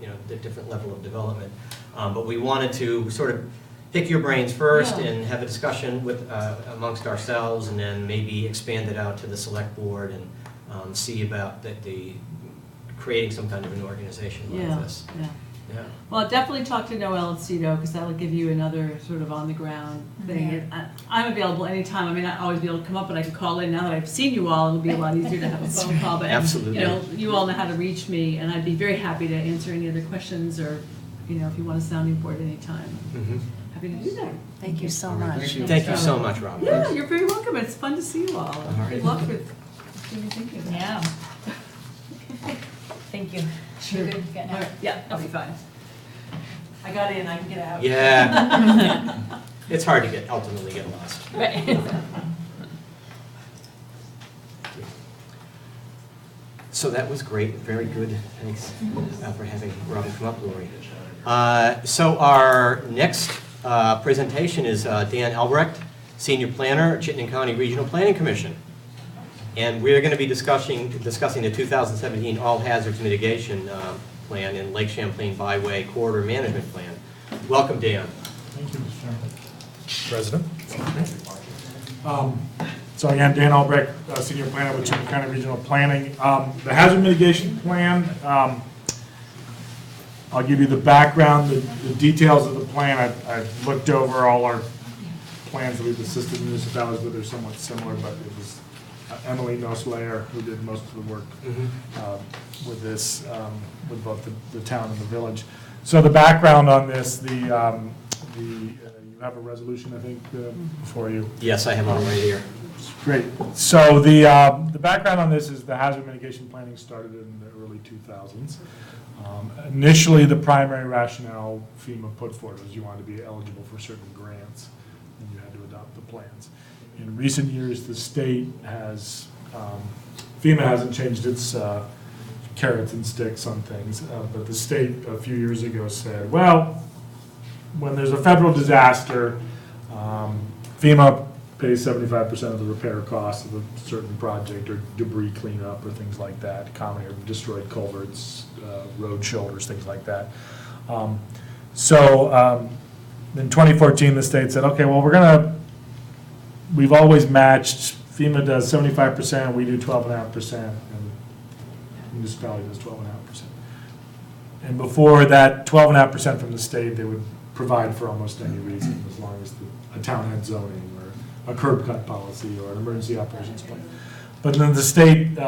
at a different level of development. But we wanted to sort of pick your brains first Yeah. and have a discussion with amongst ourselves, and then maybe expand it out to the select board and see about the creating some kind of an organization like Yeah, this. yeah. Yeah. Well, definitely talk to Noel and Cito, because that'll give you another sort of on-the-ground thing. Yeah. And I'm available anytime. I may not always be able to come up, but I can call in. Now that I've seen you all, it'll be a lot easier to have a phone call. But, Absolutely. you all know how to reach me, and I'd be very happy to answer any other questions, or, if you want a sounding board anytime. Mhm. Happy to do that. Thank you so much. Thank you so much, Rob. Yeah, you're very welcome. It's fun to see you all. right. Good luck with what you're thinking about. Yeah. Thank you. Sure. You're good getting All out. right, yeah, I'll be fine. I got in, I can get out. Yeah. It's hard to ultimately get lost. Right. So that was great, very good. Thanks for having Robin come up, Lori. So our next presentation is Dan Albrecht, Senior Planner, Chittenden County Regional Planning Commission. And we're going to be discussing the 2017 All Hazards Mitigation Plan and Lake Champlain Byway Corridor Management Plan. Welcome, Dan. Thank you, Mr. Chairman. President. So again, Dan Albrecht, Senior Planner with Chittenden County Regional Planning. The Hazard Mitigation Plan, I'll give you the background, the details of the plan. I've looked over all our plans that we've assisted municipalities with. They're somewhat similar, but it was Emily Nosslayer who did most of the work with this, with both the town and the village. So the background on this, you have a resolution, I think, before you. Yes, I have one right here. Great. So the background on this is the hazard mitigation planning started in the early 2000s. Initially, the primary rationale FEMA put forward was you wanted to be eligible for certain grants, and you had to adopt the plans. In recent years, the state has, FEMA hasn't changed its carrots and sticks on things, but the state a few years ago said, well, when there's a federal disaster, FEMA pays 75% of the repair costs of a certain project or debris cleanup or things like that, common or destroyed culverts, road shoulders, things like that. In 2014, the state said, okay, well, we've always matched, FEMA does 75%, we do 12.5%, and the municipality does 12.5%. And before that 12.5% from the state, they would provide for almost any reason, as long as a town had zoning or a curb cut policy or an emergency operations plan. But then the state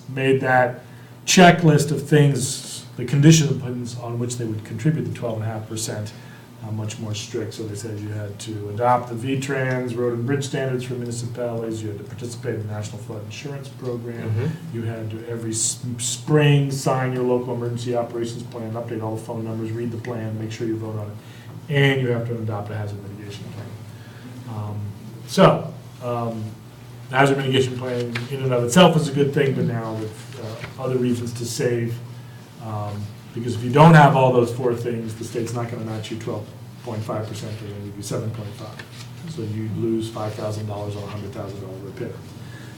made that checklist of things, the conditions on which they would contribute the 12.5%, much more strict. So they said you had to adopt the VTrans, road and bridge standards for municipalities, you had to participate in the National Flood Insurance Program, you had to every spring sign your local emergency operations plan, update all the phone numbers, read the plan, make sure you vote on it, and you have to adopt a hazard mitigation plan. The hazard mitigation plan in and of itself is a good thing, but now with other reasons to save, because if you don't have all those four things, the state's not going to match you 12.5%, they're going to give you 7.5%. So you'd lose $5,000 on a $100,000 repair.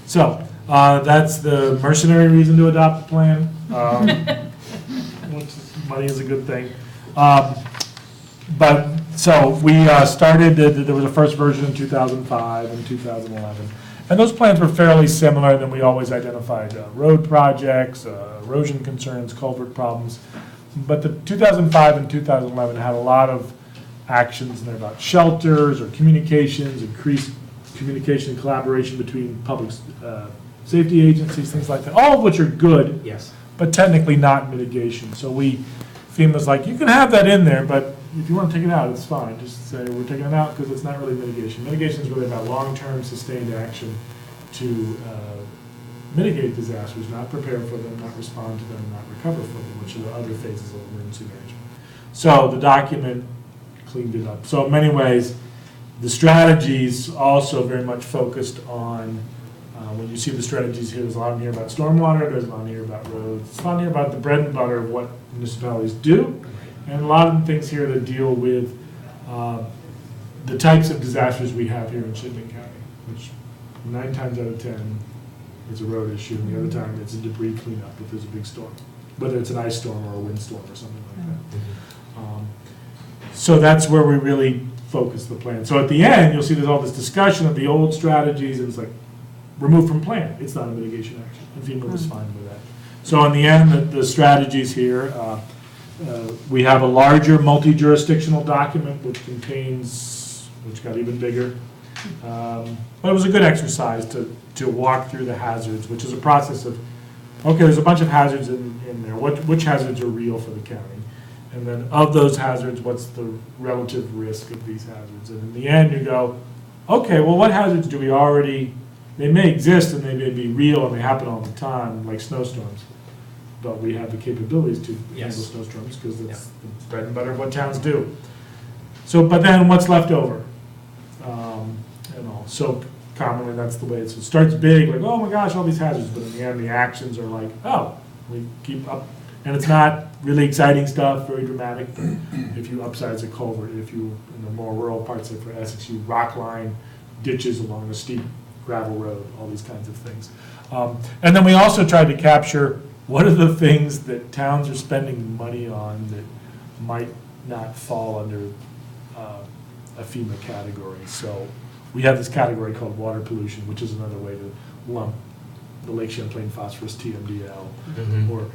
So that's the mercenary reason to adopt the plan, which money is a good thing. So we started, there was a first version in 2005 and 2011. And those plans were fairly similar. Then we always identified road projects, erosion concerns, culvert problems. But the 2005 and 2011 had a lot of actions in there about shelters or communications, increased communication and collaboration between public safety agencies, things like that, all of which are good, Yes. but technically not mitigation. So FEMA's like, you can have that in there, but if you want to take it out, it's fine. Just say we're taking it out because it's not really mitigation. Mitigation is really about long-term sustained action to mitigate disasters, not prepare for them, not respond to them, not recover from them, which are the other phases of emergency management. So the document cleaned it up. So in many ways, the strategies also very much focused on, when you see the strategies here, there's a lot in here about stormwater, there's a lot in here about roads, there's a lot in here about the bread and butter of what municipalities do, and a lot of the things here that deal with the types of disasters we have here in Chittenden County, which 9 times out of 10 is a road issue, and the other time it's a debris cleanup if there's a big storm, whether it's an ice storm or a windstorm or something like that. So that's where we really focus the plan. So at the end, you'll see there's all this discussion of the old strategies, and it's like, removed from plan. It's not a mitigation action, and FEMA was fine with that. So in the end, the strategies here, we have a larger multi-jurisdictional document which got even bigger. But it was a good exercise to walk through the hazards, which is a process of, okay, there's a bunch of hazards in there. Which hazards are real for the county? And then of those hazards, what's the relative risk of these hazards? And in the end, you go, okay, well, what hazards do we already, they may exist and they may be real and they happen all the time, like snowstorms. But we have the capabilities to handle snowstorms because it's the bread and butter of what towns do. So, but then what's left over? And all. So commonly that's the way it starts big, like, oh my gosh, all these hazards, but in the end the actions are like, oh, we keep up. And it's not really exciting stuff, very dramatic, but if you upsize a culvert, if you, in the more rural parts of Essex, you rock line ditches along a steep gravel road, all these kinds of things. And then we also tried to capture what are the things that towns are spending money on that might not fall under a FEMA category. So we have this category called water pollution, which is another way to lump the Lake Champlain phosphorus TMDL. Or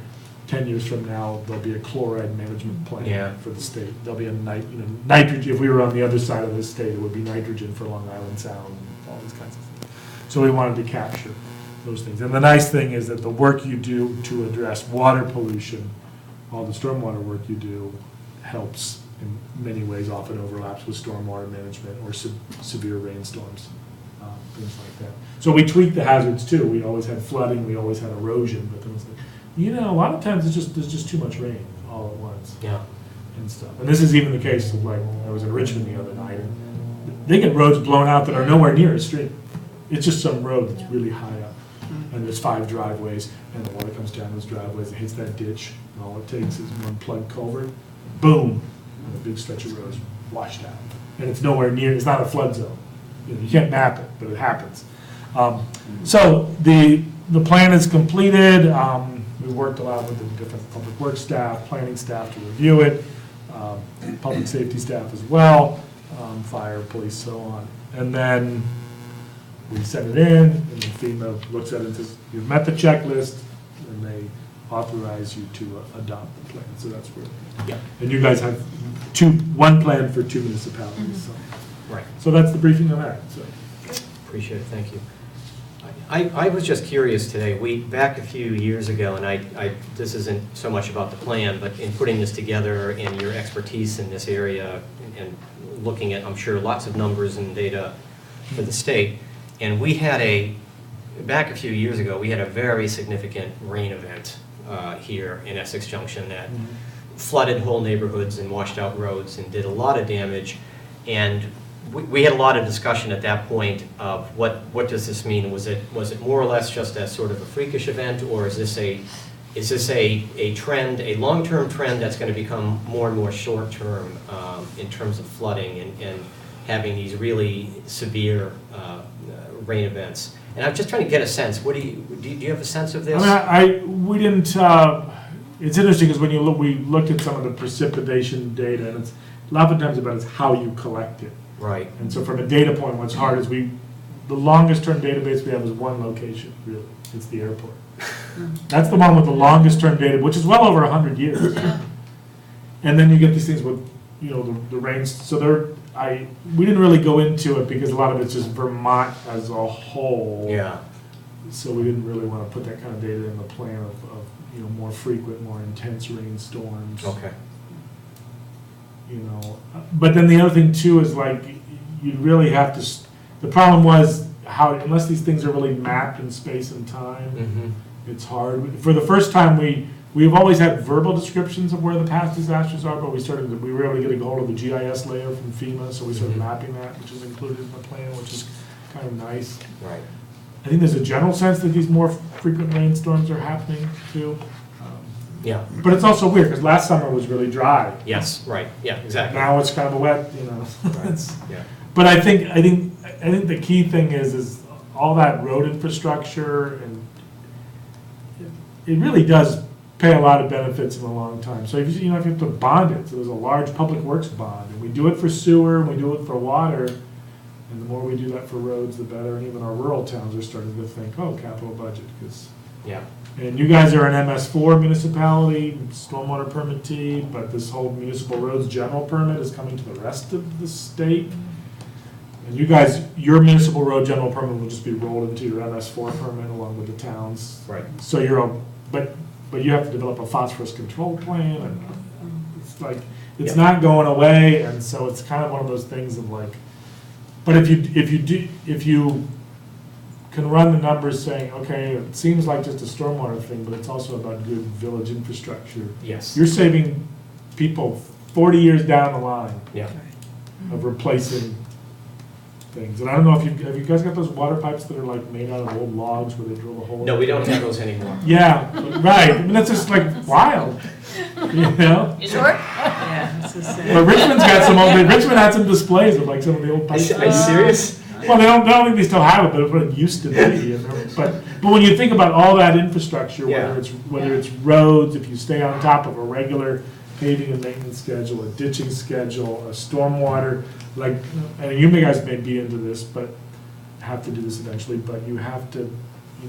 10 years from now, there'll be a chloride management plan for the state. There'll be a nitrogen. If we were on the other side of the state, it would be nitrogen for Long Island Sound, all these kinds of things. So we wanted to capture those things. And the nice thing is that the work you do to address water pollution, all the stormwater work you do, helps in many ways, often overlaps with stormwater management or severe rainstorms, things like that. So we tweaked the hazards too. We always had flooding, we always had erosion, but there was a lot of times there's just too much rain all at once. And stuff. And this is even the case of, like, I was in Richmond the other night, and they get roads blown out that are nowhere near a stream. It's just some road that's really high up. And there's 5 driveways, and the water comes down those driveways, it hits that ditch, and all it takes is one plugged culvert, boom, and a big stretch of road is washed out. And it's nowhere near, it's not a flood zone. You can't map it, but it happens. So the plan is completed. We worked a lot with the different public works staff, planning staff to review it, public safety staff as well, fire, police, so on. And then we send it in, and then FEMA looks at it and says, you've met the checklist, and they authorize you to adopt the plan. So that's where, and you guys have one plan for 2 municipalities. So. Right. So that's the briefing on that. So. Appreciate it, thank you. I was just curious today, back a few years ago, and this isn't so much about the plan, but in putting this together and your expertise in this area and looking at, I'm sure, lots of numbers and data for the state, and we had back a few years ago, we had a very significant rain event here in Essex Junction that flooded whole neighborhoods and washed out roads and did a lot of damage. And we had a lot of discussion at that point of what does this mean? Was it more or less just a sort of a freakish event, or is this a trend, a long-term trend that's going to become more and more short-term in terms of flooding and having these really severe rain events? And I'm just trying to get a sense. Do you have a sense of this? We didn't. It's interesting because when we looked at some of the precipitation data, and it's a lot of times about is how you collect it. Right. And so from a data point, what's hard is the longest term database we have is one location, really. It's the airport. That's the one with the longest term data, which is well over 100 years. And then you get these things with, the rains. So we didn't really go into it because a lot of it's just Vermont as a whole. Yeah. So we didn't really want to put that kind of data in the plan of more frequent, more intense rainstorms. Okay. But then the other thing too is like you really have to. The problem was unless these things are really mapped in space and time, it's hard. For the first time, we we've always had verbal descriptions of where the past disasters are, but we were able to get a hold of the GIS layer from FEMA, so we started mapping that, which is included in the plan, which is kind of nice. Right. I think there's a general sense that these more frequent rainstorms are happening too. Yeah, But it's also weird, because last summer was really dry. yes, right, yeah, exactly. Now it's kind of a wet, Right, It's- yeah. But I think the key thing is all that road infrastructure, and it really does pay a lot of benefits in the long time. So if you have to bond it, so there's a large public works bond, and we do it for sewer, and we do it for water, and the more we do that for roads, the better, and even our rural towns are starting to think, oh, capital budget, because, Yeah, and you guys are an MS4 municipality, stormwater permittee, but this whole municipal roads general permit is coming to the rest of the state. And you guys, your municipal road general permit will just be rolled into your MS4 permit along with the towns. right. So but you have to develop a phosphorus control plan, and it's like, it's Yeah. not going away, and so it's kind of one of those things of like, but if you can run the numbers saying, okay, it seems like just a stormwater thing, but it's also about good village infrastructure. Yes. You're saving people 40 years down the line Yeah. of replacing things. And I don't know if have you guys got those water pipes that are like made out of old logs where they drill a hole? No, we don't have those anymore. Yeah, right. I mean, that's just like wild, you know? You sure? Yeah, it's the same. But Richmond's got Richmond had some displays of like some of the old pipes. Are you serious? Well, I don't think they still have it, but it's what it used to be. But when you think about all that infrastructure, Yeah. whether it's roads, if you stay on top of a regular paving and maintenance schedule, a ditching schedule, a stormwater, like, and you guys may be into this, but have to do this eventually, but you have to,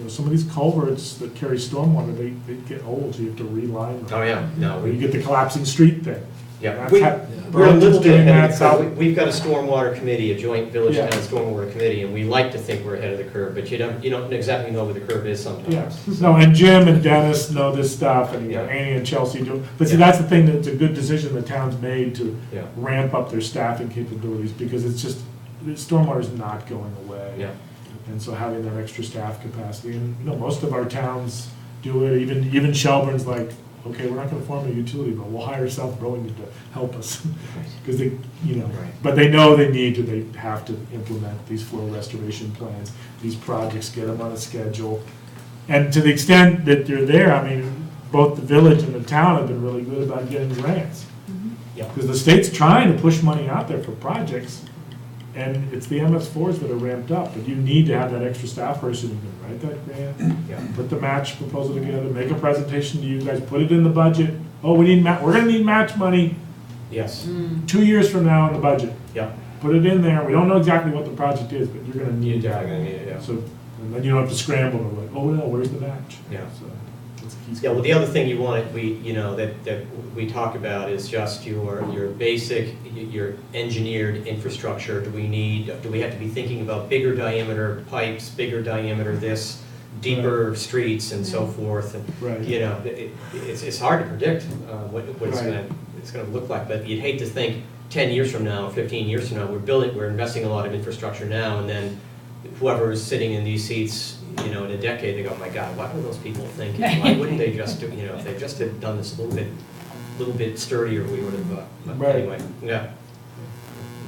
some of these culverts that carry stormwater, they get old, so you have to reline them. Oh, yeah, no, Or you we, get the collapsing street thing. yeah. That's We- how- We're a little bit doing ahead of that, the curve. so- We've got a stormwater committee, a joint village Yeah. town stormwater committee, and we like to think we're ahead of the curve, but you don't exactly know where the curve is Yeah, sometimes. no, and Jim and Dennis know this stuff, and Yeah. Annie and Chelsea do, but see, Yeah. that's the thing, that it's a good decision the town's made to Yeah. ramp up their staffing capabilities, because it's just, stormwater's not going away. Yeah. And so having that extra staff capacity, and, most of our towns do it, even Shelburne's like, okay, we're not gonna form a utility, but we'll hire South Burlington to help us. Because they, Right. but they know they have to implement these flow restoration plans, these projects, get them on a schedule. And to the extent that they're there, I mean, both the village and the town have been really good about getting grants. Yeah. Because the state's trying to push money out there for projects, and it's the MS4s that are ramped up, but you need to have that extra staff person who can write that grant, Yeah. put the match proposal together, make a presentation to you guys, put it in the budget. Oh, we're gonna need match money Yes, 2 years from now in the budget. yeah. Put it in there, we don't know exactly what the project is, but you're gonna You're need that. definitely gonna need it, yeah. So, and then you don't have to scramble, and like, oh no, where's the match? Yeah. So, that's a key. Yeah, well, the other thing that we talk about is just your basic, your engineered infrastructure. Do we have to be thinking about bigger diameter pipes, bigger diameter this, deeper streets and so forth? And, Right. it's hard to predict what Right. it's gonna look like, but you'd hate to think 10 years from now, 15 years from now, we're investing a lot of infrastructure now, and then whoever is sitting in these seats, in a decade, they go, my God, what were those people thinking? Why wouldn't they just do, if they just had done this a little bit sturdier, we would have, but Right. anyway, yeah.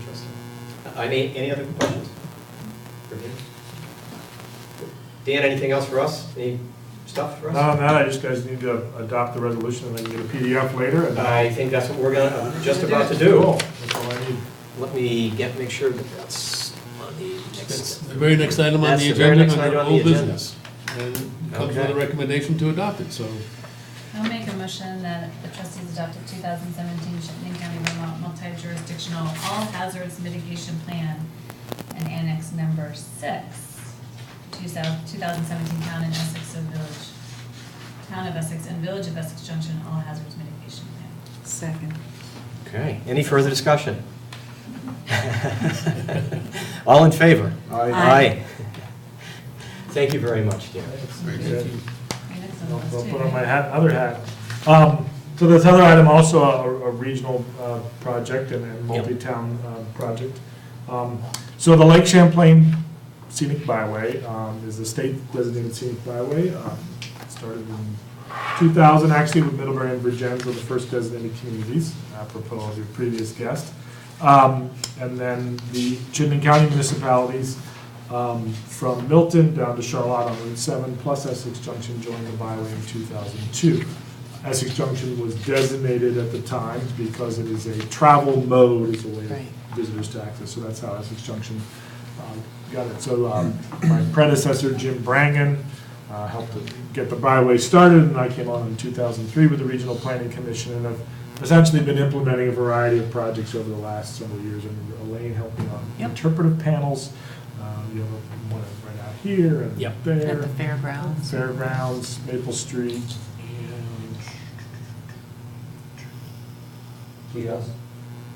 Interesting. Any other questions? For Dan? Dan, anything else for us? Any stuff for us? No, I just guys need to adopt the resolution, and then get a PDF later, and I think that's what I'm just about to do. Cool. That's all I need. Let me make sure that's on the That's next. the very next item on That's the the very agenda next under item on the old agenda. business. And comes with Okay. a recommendation to adopt it, so. I'll make a motion that the trustees adopted 2017 Chittenden County, Vermont multi-jurisdictional all hazards mitigation plan and annex number 6, 2017 town and Essex and village, town of Essex and village of Essex Junction all hazards mitigation plan. Second. Okay, any further discussion? All in favor? Aye. Thank you very much, Dan. Your next one was I'll too, put on my right? other hat. So this other item, also a regional project and multi-town project. So the Lake Champlain Scenic Byway is a state designated scenic byway. It started in 2000, actually, with Middlebury and Virgins were the first designated communities, apropos of your previous guest. And then the Chittenden County municipalities, from Milton down to Charlotte on Route 7, plus Essex Junction joined the byway in 2002. Essex Junction was designated at the time because it is a travel mode, is a way Right. for visitors to access, so that's how Essex Junction got it. So my predecessor, Jim Brangan, helped to get the byway started, and I came on in 2003 with the Regional Planning Commission, and I've essentially been implementing a variety of projects over the last several years. I remember Elaine helped me on Yep. interpretive panels. You have one right out here and Yep. there. At the fairgrounds. Fairgrounds, Maple Street, and Kiosk.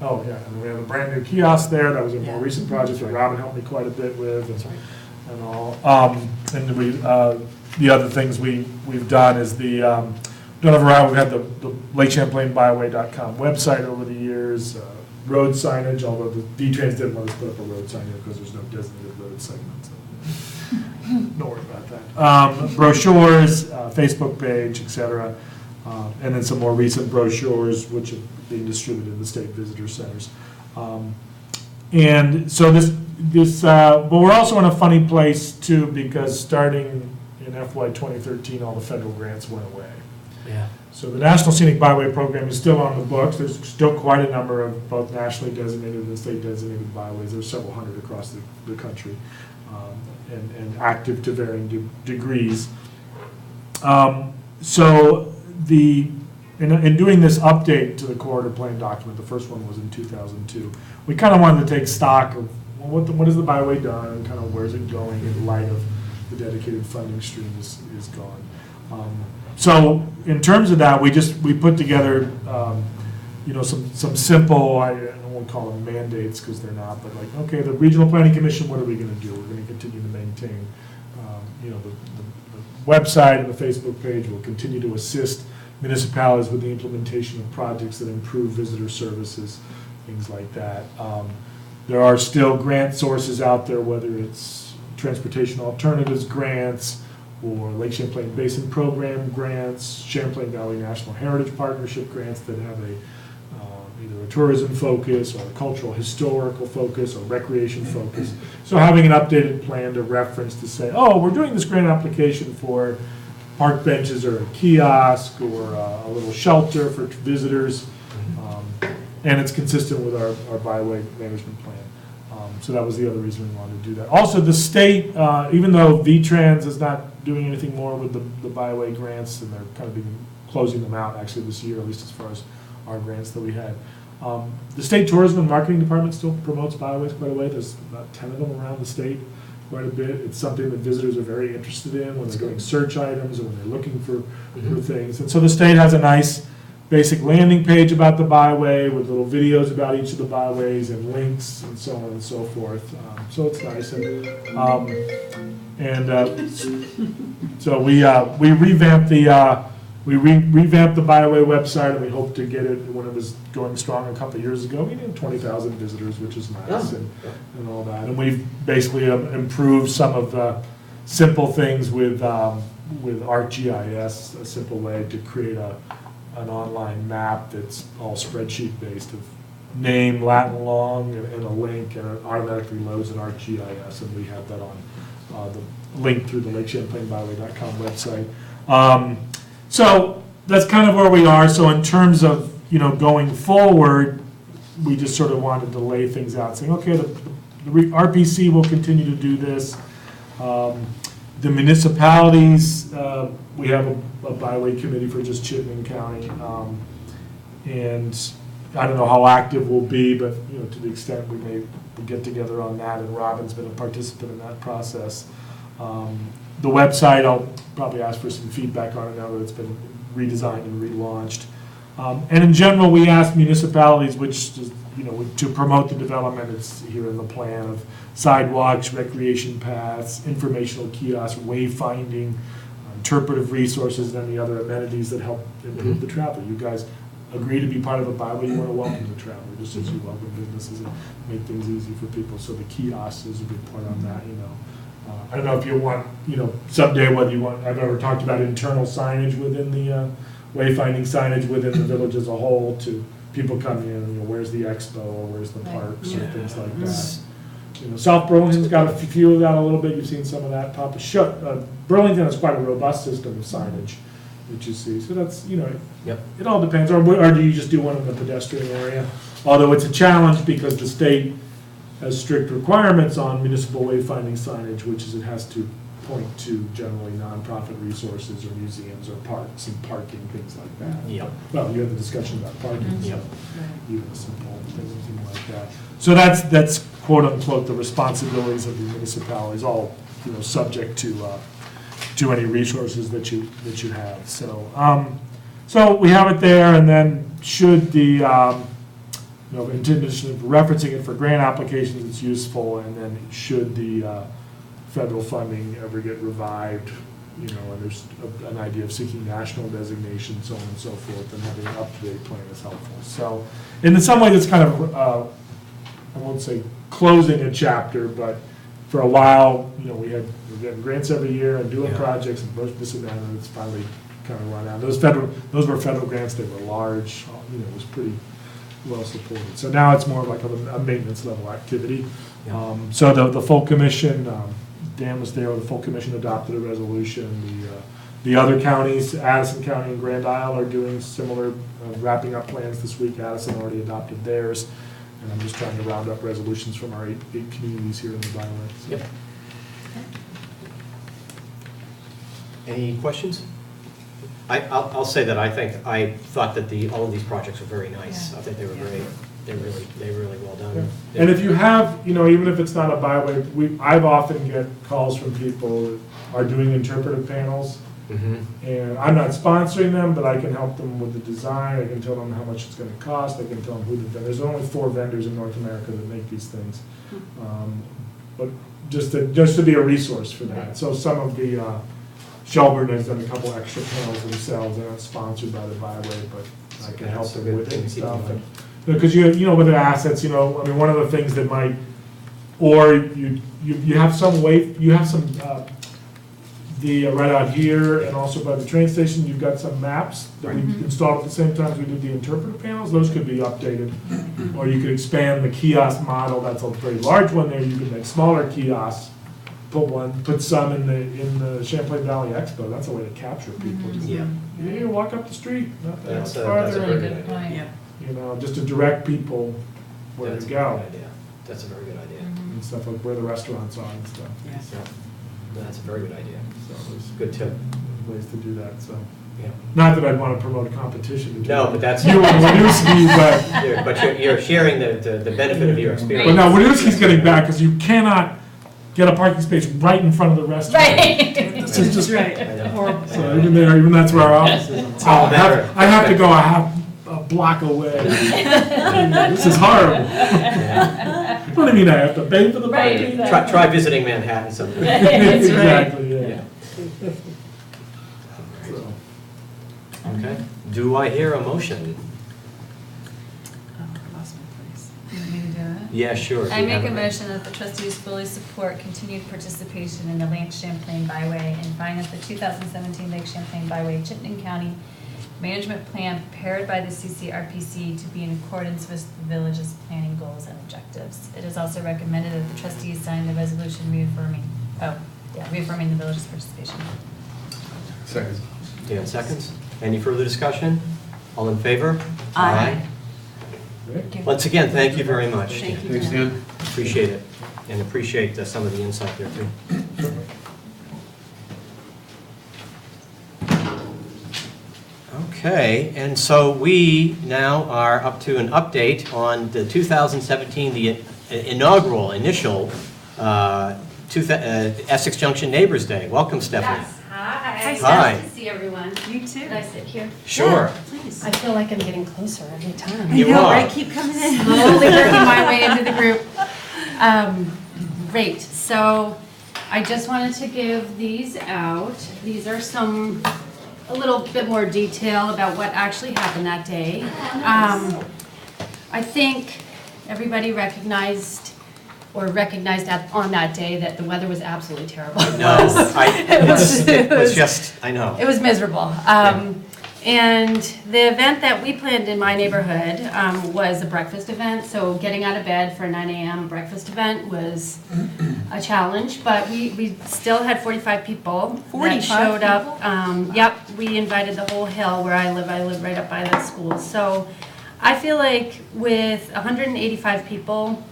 oh yeah, and we have a brand new kiosk there. That was a more Yeah. recent project that Robin helped me quite a bit with, That's right. and all. And we, the other things we've done is the, done a variety. We've had the LakeChamplainByway.com website over the years, road signage, although the D-Trans didn't want us to put up a road sign here because there's no designated road segment, so don't worry about that. Brochures, Facebook page, et cetera, and then some more recent brochures which are being distributed in the state visitor centers. And so but we're also in a funny place too, because starting in FY 2013, all the federal grants went away. Yeah. So the National Scenic Byway Program is still on the books. There's still quite a number of both nationally designated and state designated byways. There's several hundred across the country, and active to varying degrees. So in doing this update to the corridor plan document, the first one was in 2002, we kind of wanted to take stock of, well, what has the byway done, and kind of where's it going in light of the dedicated funding stream is gone. So in terms of that, we put together, some simple, I don't want to call them mandates because they're not, but like, okay, the Regional Planning Commission, what are we going to do? We're going to continue to maintain, the website and the Facebook page. Will continue to assist municipalities with the implementation of projects that improve visitor services, things like that. There are still grant sources out there, whether it's transportation alternatives grants, or Lake Champlain Basin Program grants, Champlain Valley National Heritage Partnership grants that have either a tourism focus or a cultural historical focus or recreation focus. So having an updated plan to reference to say, oh, we're doing this grant application for park benches or a kiosk or a little shelter for visitors, and it's consistent with our byway management plan. So that was the other reason we wanted to do that. Also, the state, even though VTrans is not doing anything more with the byway grants, and they're kind of closing them out actually this year, at least as far as our grants that we had. The state tourism and marketing department still promotes byways quite a way. There's about 10 of them around the state, quite a bit. It's something that visitors are very interested in when they're doing search items or when they're looking for things. And so the state has a nice basic landing page about the byway with little videos about each of the byways and links and so on and so forth. So it's nice. So we revamped the byway website, and we hope to get it when it was going strong a couple of years ago. We had 20,000 visitors, which is nice, and all that. And we've basically improved some of the simple things with ArcGIS, a simple way to create an online map that's all spreadsheet based of name, Latin long, and a link, and it automatically loads in ArcGIS, and we have that on the link through the LakeChamplainByway.com website. So that's kind of where we are. So in terms of going forward, we just sort of wanted to lay things out, saying, okay, the RPC will continue to do this. The municipalities, we have a byway committee for just Chittenden County, and I don't know how active we'll be, but to the extent we'll get together on that, and Robin's been a participant in that process. The website, I'll probably ask for some feedback on it now that it's been redesigned and relaunched. And in general, we ask municipalities, which is, to promote the development, it's here in the plan of sidewalks, recreation paths, informational kiosks, wayfinding, interpretive resources, and any other amenities that help improve the travel. You guys agree to be part of a byway, you want to welcome the traveler, just as you welcome businesses and make things easy for people. So the kiosk is a good part on that, I don't know if you want, someday whether you want, I've ever talked about internal signage within the, wayfinding signage within the village as a whole to people coming in, where's the expo or where's the parks or things like that. South Burlington's got a few of that a little bit, you've seen some of that pop up. Burlington has quite a robust system of signage that you see, so that's, Yep. it all depends, or do you just do one in the pedestrian area? Although it's a challenge because the state has strict requirements on municipal wayfinding signage, which is it has to point to generally nonprofit resources or museums or parks and parking, things like that. Yep. Well, you have the discussion about parking, so Yep. even simple things like that. So that's quote unquote the responsibilities of the municipalities, all, subject to any resources that you have. So we have it there, and then should the, in addition of referencing it for grant applications, it's useful, and then should the federal funding ever get revived, and there's an idea of seeking national designation, so on and so forth, and having an up-to-date plan is helpful. So in some ways, it's kind of, I won't say closing a chapter, but for a while, we're getting grants every year and doing projects and this and that, and it's finally kind of run out. Those were federal grants, they were large, it was pretty well supported. So now it's more like a maintenance level activity. Yeah. So the full commission, Dan was there, the full commission adopted a resolution. The other counties, Addison County and Grand Isle, are doing similar, wrapping up plans this week. Addison already adopted theirs. And I'm just trying to round up resolutions from our eight communities here in the byway. Yep. Any questions? I'll say that I thought that all of these projects were very nice. Yeah. I think they were great. They're really well done. Yeah. And if you have, even if it's not a byway, I've often get calls from people that are doing interpretive panels. Mm-hmm. And I'm not sponsoring them, but I can help them with the design. I can tell them how much it's going to cost. I can tell them who the vendors. There's only 4 vendors in North America that make these things. But just to be a resource for that. So some of the Shelburne has done a couple extra panels themselves. They're not sponsored by the byway, but I can help them with it and stuff. Because with the assets, one of the things that might, or you have some right out here and also by the train station, you've got some maps that we installed at the same time as we did the interpretive panels. Those could be updated. Or you could expand the kiosk model. That's a very large one there. You can make smaller kiosks. Put some in the Champlain Valley Expo. That's a way to capture people. Just, you walk up the street, not that much farther. That's a very good idea. Just to direct people where That's to a go. good idea. That's a very good idea. And stuff like where the restaurants are and stuff. Yes. Yeah. That's a very good idea. So there's Good tip. ways to do that, so. Yeah. Not that I'd want to promote a competition between No, but that's. you and Winooski, But you're sharing the benefit of your but experience. no, Winooski's getting back because you cannot get a parking space right in front of the restaurant. Right. It's just Right. I know. Horrible. So even that's where our office is. So I have to go a block away. This is horrible. Yeah. What do you mean I have to pay for the Right, parking? exactly. Try visiting Manhattan sometime. That's right. Exactly, yeah. So, Okay. Do I hear a motion? Oh, I lost my place. You want me to do it? Yeah, sure. I make a motion that the trustees fully support continued participation in the Lake Champlain Byway and find that the 2017 Lake Champlain Byway Chittenden County Management Plan prepared by the CCRPC to be in accordance with the village's planning goals and objectives. It is also recommended that the trustees sign the resolution reaffirming the village's participation. Second. Dan seconds. Any further discussion? All in favor? Aye. okay. Once again, thank you very much. Thank you. Thanks, Dan. Appreciate it, and appreciate some of the insight there too. Okay, and so we now are up to an update on the 2017, the initial Essex Junction Neighbors Day. Welcome, Stephanie. Yes, hi. Hi. It's nice to see everyone. You too. Can I sit here? Sure. Please. I feel like I'm getting closer every time. You are. Right? Keep coming in. Slowly working my way into the group. Great, so I just wanted to give these out. These are a little bit more detail about what actually happened that day. I think everybody recognized or recognized on that day that the weather was absolutely terrible. No, it was was- just, I know. It was miserable. And the event that we planned in my neighborhood was a breakfast event. So getting out of bed for a 9 a.m. breakfast event was a challenge, but we still had 45 people 45 that showed up. Yep, we invited the whole hill where I live. I live right up by the school. So I feel like with 185 people,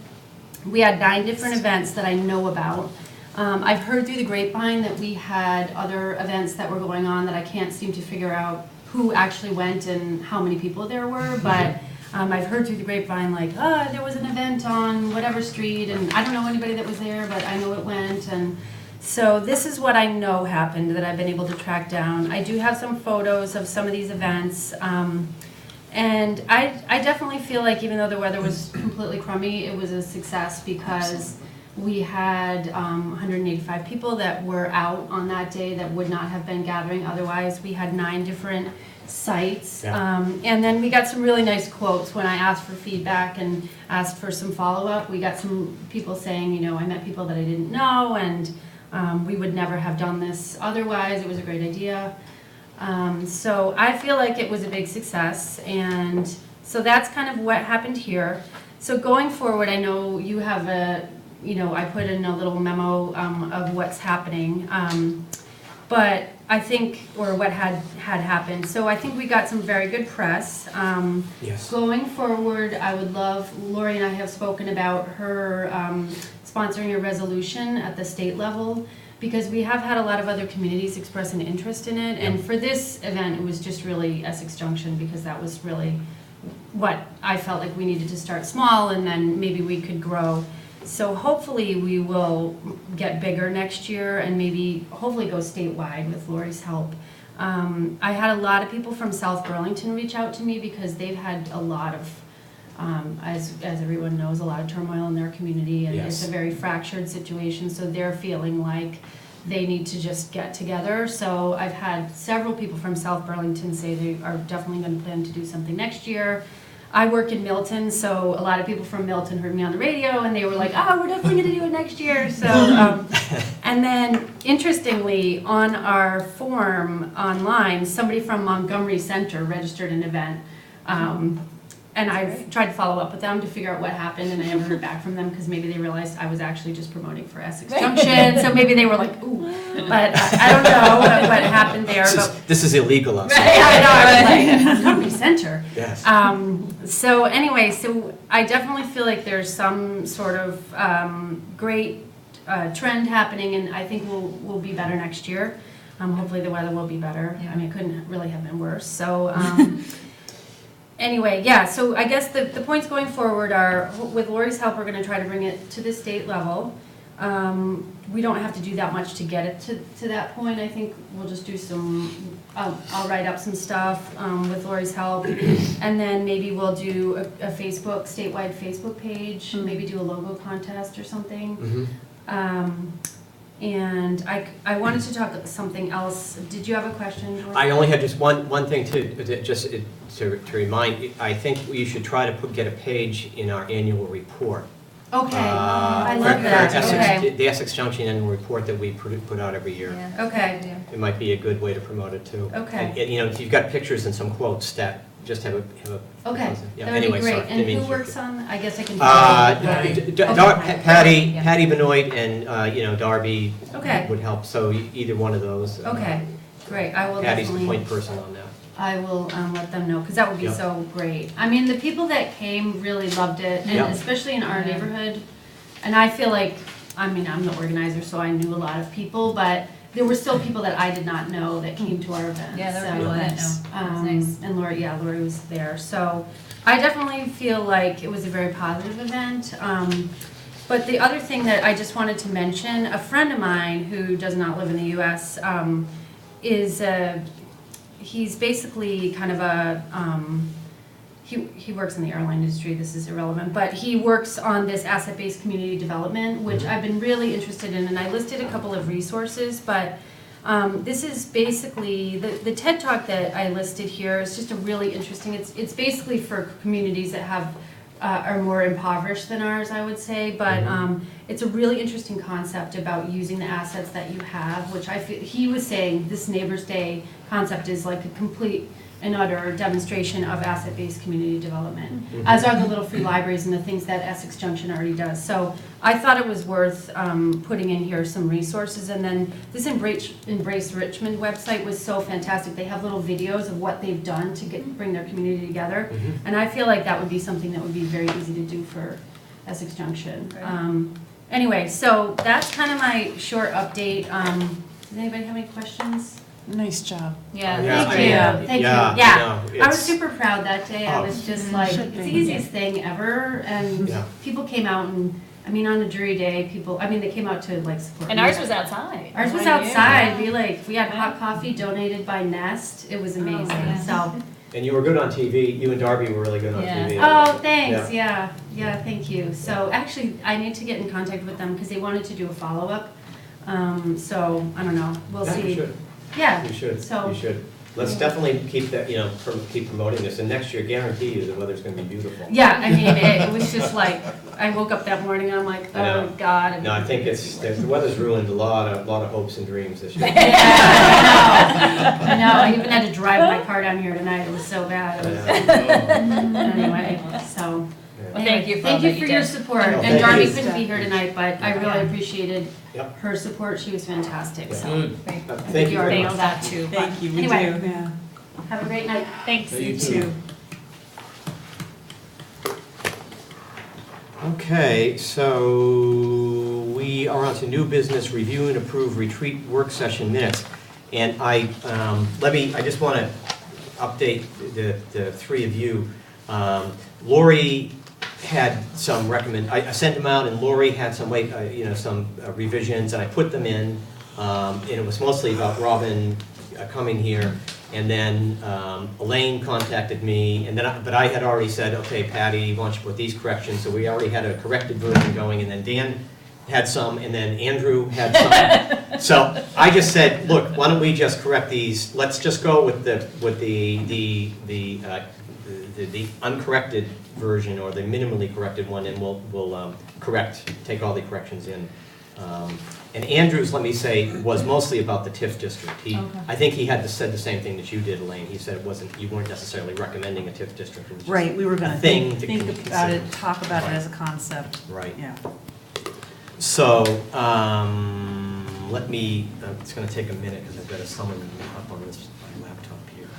we had 9 different events that I know about. I've heard through the grapevine that we had other events that were going on that I can't seem to figure out who actually went and how many people there were, but I've heard through the grapevine like, there was an event on whatever street, and I don't know anybody that was there, but I know it went, and so this is what I know happened that I've been able to track down. I do have some photos of some of these events, and I definitely feel like even though the weather was completely crummy, it was a success because we had 185 people that were out on that day that would not have been gathering otherwise. We had 9 different sites. Yeah. And then we got some really nice quotes when I asked for feedback and asked for some follow-up. We got some people saying, I met people that I didn't know, and we would never have done this otherwise. It was a great idea. So I feel like it was a big success, and so that's kind of what happened here. So going forward, I know you have I put in a little memo of what's happening, but I think, or what had happened. So I think we got some very good press. Yes. Going forward, I would love, Lori and I have spoken about her sponsoring a resolution at the state level, because we have had a lot of other communities express an interest in it. And for this event, it was just really Essex Junction, because that was really what I felt like we needed to start small, and then maybe we could grow. So hopefully we will get bigger next year and maybe hopefully go statewide with Lori's help. I had a lot of people from South Burlington reach out to me because they've had a lot of, as everyone knows, a lot of turmoil in their community, and Yes. it's a very fractured situation, so they're feeling like they need to just get together. So I've had several people from South Burlington say they are definitely going to plan to do something next year. I work in Milton, so a lot of people from Milton heard me on the radio, and they were like, we're definitely going to do it next year. So, and then interestingly, on our form online, somebody from Montgomery Center registered an event. And I've tried to follow up with them to figure out what happened, and I never heard back from them because maybe they realized I was actually just promoting for Essex Junction. So maybe they were like, ooh. But I don't know what happened there. This is illegal outside. I know, I was like, Montgomery Center. Yes. So anyway, so I definitely feel like there's some sort of great trend happening, and I think we'll be better next year. Hopefully the weather will be better. I mean, it couldn't really have been worse. So anyway, yeah, so I guess the points going forward are, with Lori's help, we're going to try to bring it to the state level. We don't have to do that much to get it to that point. I think we'll just do some, I'll write up some stuff with Lori's help, and then maybe we'll do a statewide Facebook page, maybe do a logo contest or something. And I wanted to talk something else. Did you have a question, George? I only had just one thing to remind. I think you should try to get a page in our annual report. Okay, I love that. Okay. The Essex Junction annual report that we put out every year. Yeah. Okay. It might be a good way to promote it too. Okay. And, if you've got pictures and some quotes, that just have a. Okay, Yeah, that would anyway, be great. sorry, And didn't mean who to- works on, I guess I can. Patty Benoit and Darby Okay. would help. So either one of those. Okay, great. I will Patty's the definitely, point person on that. I will let them know, because that would be Yep. so great. I mean, the people that came really loved it, and Yep. especially in our neighborhood. And I feel like, I'm the organizer, so I knew a lot of people, but there were still people that I did not know that came to our event. Yeah, there were So, people I didn't know. That was nice. And Lori was there. So I definitely feel like it was a very positive event. But the other thing that I just wanted to mention, a friend of mine who does not live in the US he's basically kind of a, he works in the airline industry, this is irrelevant, but he works on this asset-based community development, which I've been really interested in, and I listed a couple of resources, but this is basically, the TED Talk that I listed here is just a really interesting, it's basically for communities that have are more impoverished than ours, I would say, but it's a really interesting concept about using the assets that you have, which I feel, he was saying this Neighbors Day concept is like a complete and utter demonstration of asset-based community development, as are the little free libraries and the things that Essex Junction already does. So I thought it was worth putting in here some resources, and then this Embrace Richmond website was so fantastic. They have little videos of what they've done to bring their community together, and I feel like that would be something that would be very easy to do for Essex Junction. Anyway, so that's kind of my short update. Does anybody have any questions? Nice job. Yeah. Thank you, thank you. Yeah, Yeah, no, I was it's- super proud that day. I was just like, Should it's the be. easiest thing ever, and Yeah. people came out and, I mean, on the jury day, people, I mean, they came out to like support. And me. ours was outside. Ours was Right here. outside. We had hot coffee donated by Nest. It was amazing. yeah. So, And you were good on TV, you and Darby were really good on Yeah. TV. oh, thanks. Yeah, thank you. So actually, I need to get in contact with them because they wanted to do a follow up. So I don't know. We'll Yeah, see. you should, Yeah. you should, So- you should. Let's definitely keep that, keep promoting this, and next year, guarantee you, the weather's gonna be beautiful. Yeah, I mean, it was just like, I woke up that morning and I'm like, I know. oh, God. No, I think the weather's ruined a lot of hopes and dreams this year. Yeah, I know. I even had to drive my car down here tonight. It was so bad. It was, anyway, so. Well, thank you for all Thank you that for you your did. support. Oh, And thank Darby you. couldn't be here tonight, but I really appreciated Yep. her support. She was fantastic, so. Good. Thank you very already much. know that too. but Thank you, we Anyway, do. Yeah. have a great night. Thanks. Hey, you You too. too. Okay, so we are on to new business, review and approve retreat work session minutes. And I just want to update the three of you. Lori had some I sent them out, and Lori had some revisions, and I put them in. And it was mostly about Robin coming here. And then Elaine contacted me, and then but I had already said, okay, Patty, why don't you put these corrections? So we already had a corrected version going, and then Dan had some, and then Andrew had some. So I just said, look, why don't we just correct these? Let's just go with the uncorrected version, or the minimally corrected one, and we'll take all the corrections in. And Andrew's, let me say, was mostly about the TIF district. I think he said the same thing that you did, Elaine. He said you weren't necessarily recommending a TIF district. It was just Right, we were gonna a thing to think about consider. it, talk about it Right. as a concept. Right. Yeah. So, let me, it's gonna take a minute because I've got to summon up on this laptop here.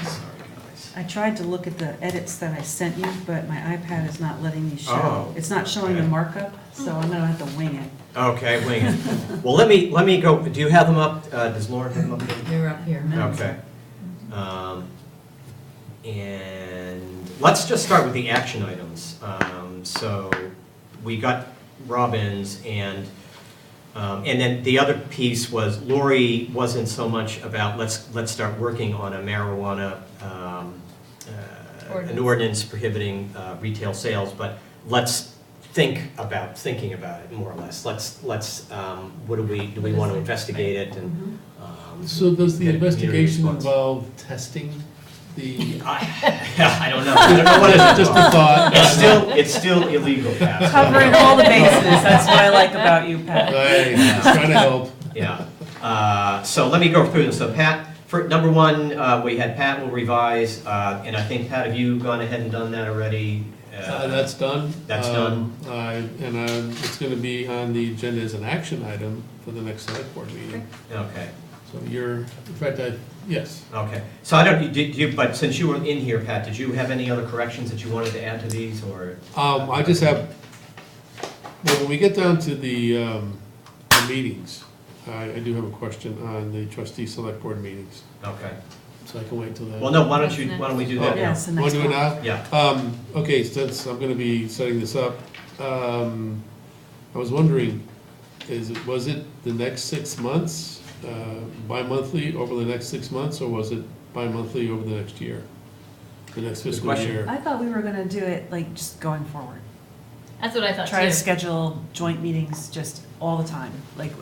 Sorry, guys. I tried to look at the edits that I sent you, but my iPad is not letting me show. Oh, It's not showing the okay. markup, so I'm gonna have to wing it. Okay, wing it. Well, let me go, do you have them up? Does Lauren have them up? They're up here. Okay. And let's just start with the action items. So we got Robin's, and then the other piece was Lori wasn't so much about let's start working on a marijuana an ordinance prohibiting retail sales, but let's thinking about it more or less. Let's what do we want to investigate it and. So does the get community investigation response. involve testing the, I don't know. I don't know what it is. just a thought? It's still illegal, Pat. Covering all the bases, that's what I like about you, Pat. Right, trying to help. Yeah. So let me go through them. So Pat, for number one, we had Pat will revise, and I think, Pat, have you gone ahead and done that already? That's done. That's done. It's gonna be on the agenda as an action item for the next select board meeting. Okay. So in fact, yes. Okay. So I don't, but since you were in here, Pat, did you have any other corrections that you wanted to add to these, or? I just have, when we get down to the meetings, I do have a question on the trustee select board meetings, Okay. so I can wait till then. Well, no, why don't we do that Oh, now? Yeah, it's the Want next to do it one. now? Yeah. Okay, since I'm gonna be setting this up, I was wondering, was it the next 6 months, bi-monthly over the next 6 months, or was it bi-monthly over the next year? The next Good fiscal question. year? I thought we were gonna do it like just going forward. That's what I thought too. Try to schedule joint meetings just all the time, like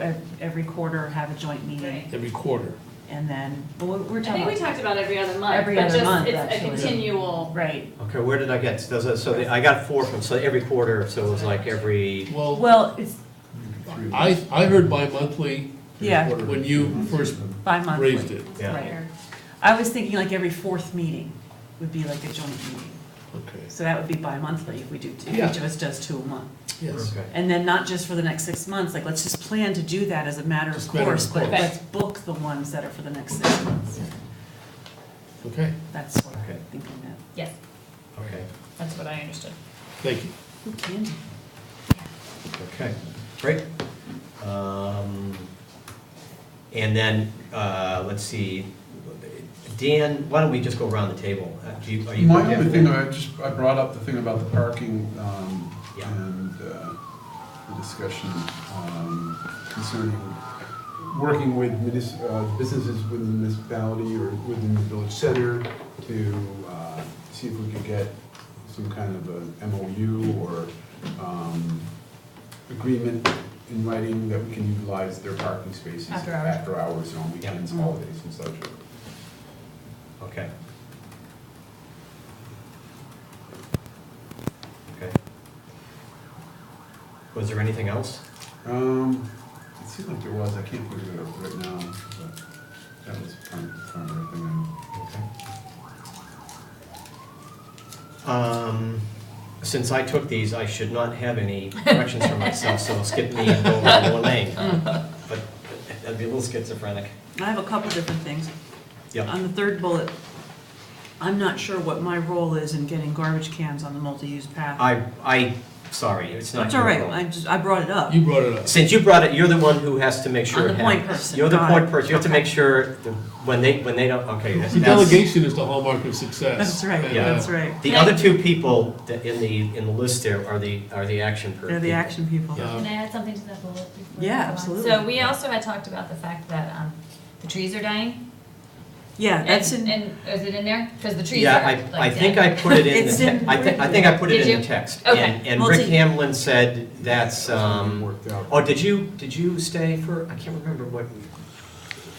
every quarter have a joint meeting. Every quarter? and then, well, we're I talking think we about. talked about every other month, Every but other just, month, it's a actually. continual. Right, Okay, where did I get? I got 4 from, so every quarter, so it was like every, well, it's I heard bi-monthly Yeah. when you first bi-monthly. raised it. yeah. Right. I was thinking like every fourth meeting would be like a joint meeting. Okay, So that would be bi-monthly if we do, if Yeah. each of us does 2 a month. yes. Okay. And then not just for the next 6 months, like, let's just plan to do that as a matter of Just matter of course, but course. let's book the ones that are for the next 6 months. Okay, That's what Okay. I'm thinking that. Yes, Okay, that's what I understood. thank you. Who can do? okay, great. And then, let's see, Dan, why don't we just go around the table? Are you? My only thing, I brought up the thing about the parking, Yeah. and the discussion concerning working with businesses within the municipality or within the village center to see if we could get some kind of an MOU or agreement in writing that we can utilize their parking spaces After hours. after hours and on weekends, Yeah. holidays and such. Okay. Okay. Was there anything else? It seemed like there was, I can't think of it right now, but that was primary thing. Okay. Since I took these, I should not have any corrections for myself, so I'll skip me and go over to one name. But that'd be a little schizophrenic. I have a couple different things. Yep. On the third bullet, I'm not sure what my role is in getting garbage cans on the multi-use path. Sorry, it's not That's your all right, fault. I brought it up. You brought it up. Since you brought it, you're the one who has to make sure. I'm the it point happens. person, You're the got point it. person, you have to Okay. make sure that when they don't, okay. See, delegation is the hallmark of success. That's right, And, Yeah. that's right. The other two people that in the list there are the action person. They're the action people. Yeah. Can I add something to that bullet before? we Yeah, go on? absolutely. So we also had talked about the fact that, the trees are dying. Yeah, that's And- in, And is it in there? Because the trees are Yeah, like I think dead. I put it in, It's the in- te- I think I put it Did in the you? text. Okay. And Well, Rick it's- Hamlin said that's, Worked out. oh, did you stay for, I can't remember what,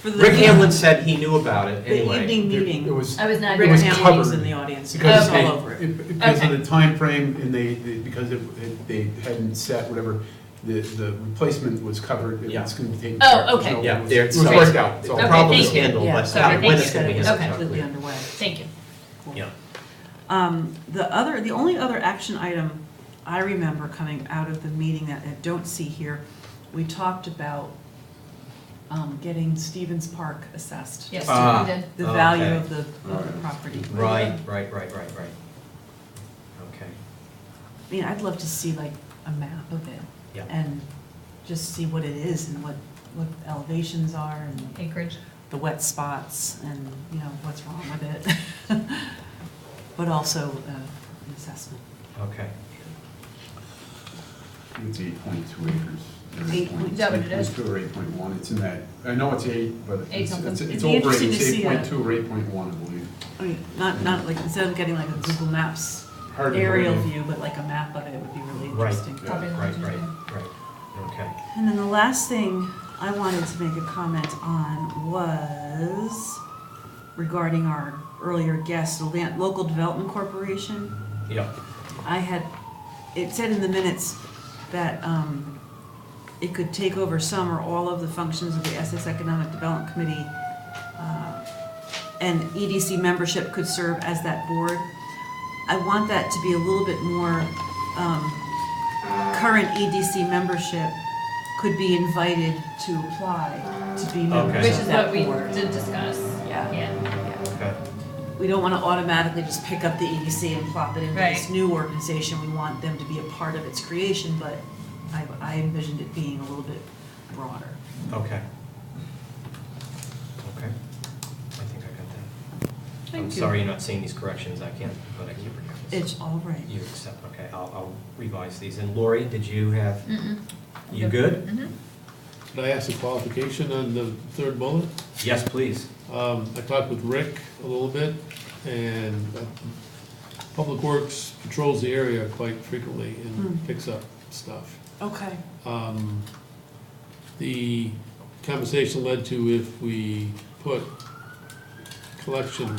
for the. Rick Hamlin said he knew about it The anyway. evening It meeting. was, I was not. Rick was Hamlin was covered in the audience. because He was Okay. all over it. because of Okay. the time frame and because they hadn't set whatever, the replacement was covered, Yeah. it's gonna be taken Oh, care of. okay. No, Yeah, it there, was so worked out, so. the Okay, problem is thank you. handled, Yeah, but so Okay, when thank it's you. gonna be It's handled. completely underway. Thank you. Cool. Yeah, The only other action item I remember coming out of the meeting that I don't see here, we talked about getting Stevens Park assessed. Yes, Ah. we did. The value Okay. of the Right. property. right. Okay, I mean, I'd love to see like a map of it. Yeah. And just see what it is and what elevations are and Acreage. the wet spots and, you know, what's wrong with it. But also an assessment. okay. It's 8.2 acres. Is that what it is? 8.2 or 8.1, it's in that, I know it's 8, but Eight it's something. it's It'd be over 8, interesting it's to see 8.2 or 8.1, I believe. I mean, not like, instead of getting like a Google Maps Hard to aerial believe. view, but like a map of it would be really Right. interesting. Yeah. Property lines and everything. Right, okay. And then the last thing I wanted to make a comment on was regarding our earlier guest, the Local Development Corporation. Yep, It said in the minutes that it could take over some or all of the functions of the Essex Economic Development Committee, and EDC membership could serve as that board. I want that to be a little bit more, current EDC membership could be invited to apply to be members Okay. Which of is that what we board. did discuss. Yeah. Yeah. okay. We don't want to automatically just pick up the EDC and plop it into this Right. new organization. We want them to be a part of its creation, but I envisioned it being a little bit broader. Okay. Okay. I think I got that. I'm Thank you. sorry you're not seeing these corrections, I can't, but I keep forgetting. It's all right. You accept, okay, I'll revise these. And Lori, did you have, Mm-mm. you good? Mhm. Should I ask a qualification on the third bullet? Yes, please. I talked with Rick a little bit, and Public Works patrols the area quite frequently and picks up stuff. Okay. The conversation led to if we put collection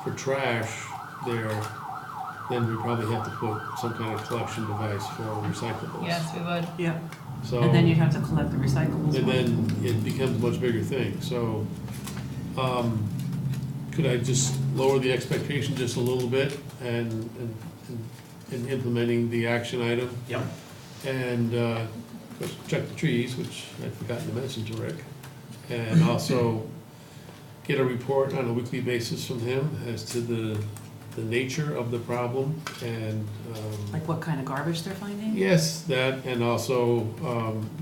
for trash there, then we probably have to put some kind of collection device for recyclables. Yes, we would. Yeah, So, and then you'd have to collect the recyclables. and then it becomes a much bigger thing, so, could I just lower the expectation just a little bit and implementing the action item? Yep. And, check the trees, which I'd forgotten to mention to Rick. And also get a report on a weekly basis from him as to the nature of the problem and, Like what kind of garbage they're finding? yes, that, and also,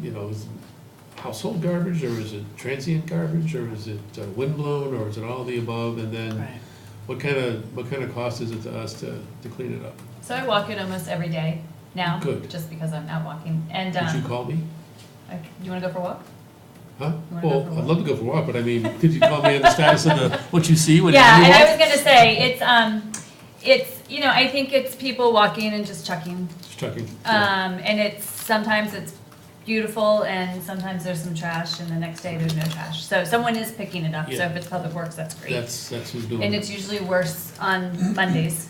is it household garbage, or is it transient garbage, or is it windblown, or is it all of the above? And then Right. what kind of cost is it to us to clean it up? So I walk it almost every day now. Good. Just because I'm out walking. And, Could you call me? you wanna go for a walk? Huh? You wanna go Well, for a I'd walk? love to go for a walk, but I mean, could you call me on the status of what you see when you Yeah, and I walk? was gonna say, I think it's people walking and just chucking. Just checking. And sometimes it's beautiful and sometimes there's some trash and the next day there's no trash. So someone is picking it up, so Yeah. if it's Public Works, that's great. That's who's doing And it. it's usually worse on Mondays,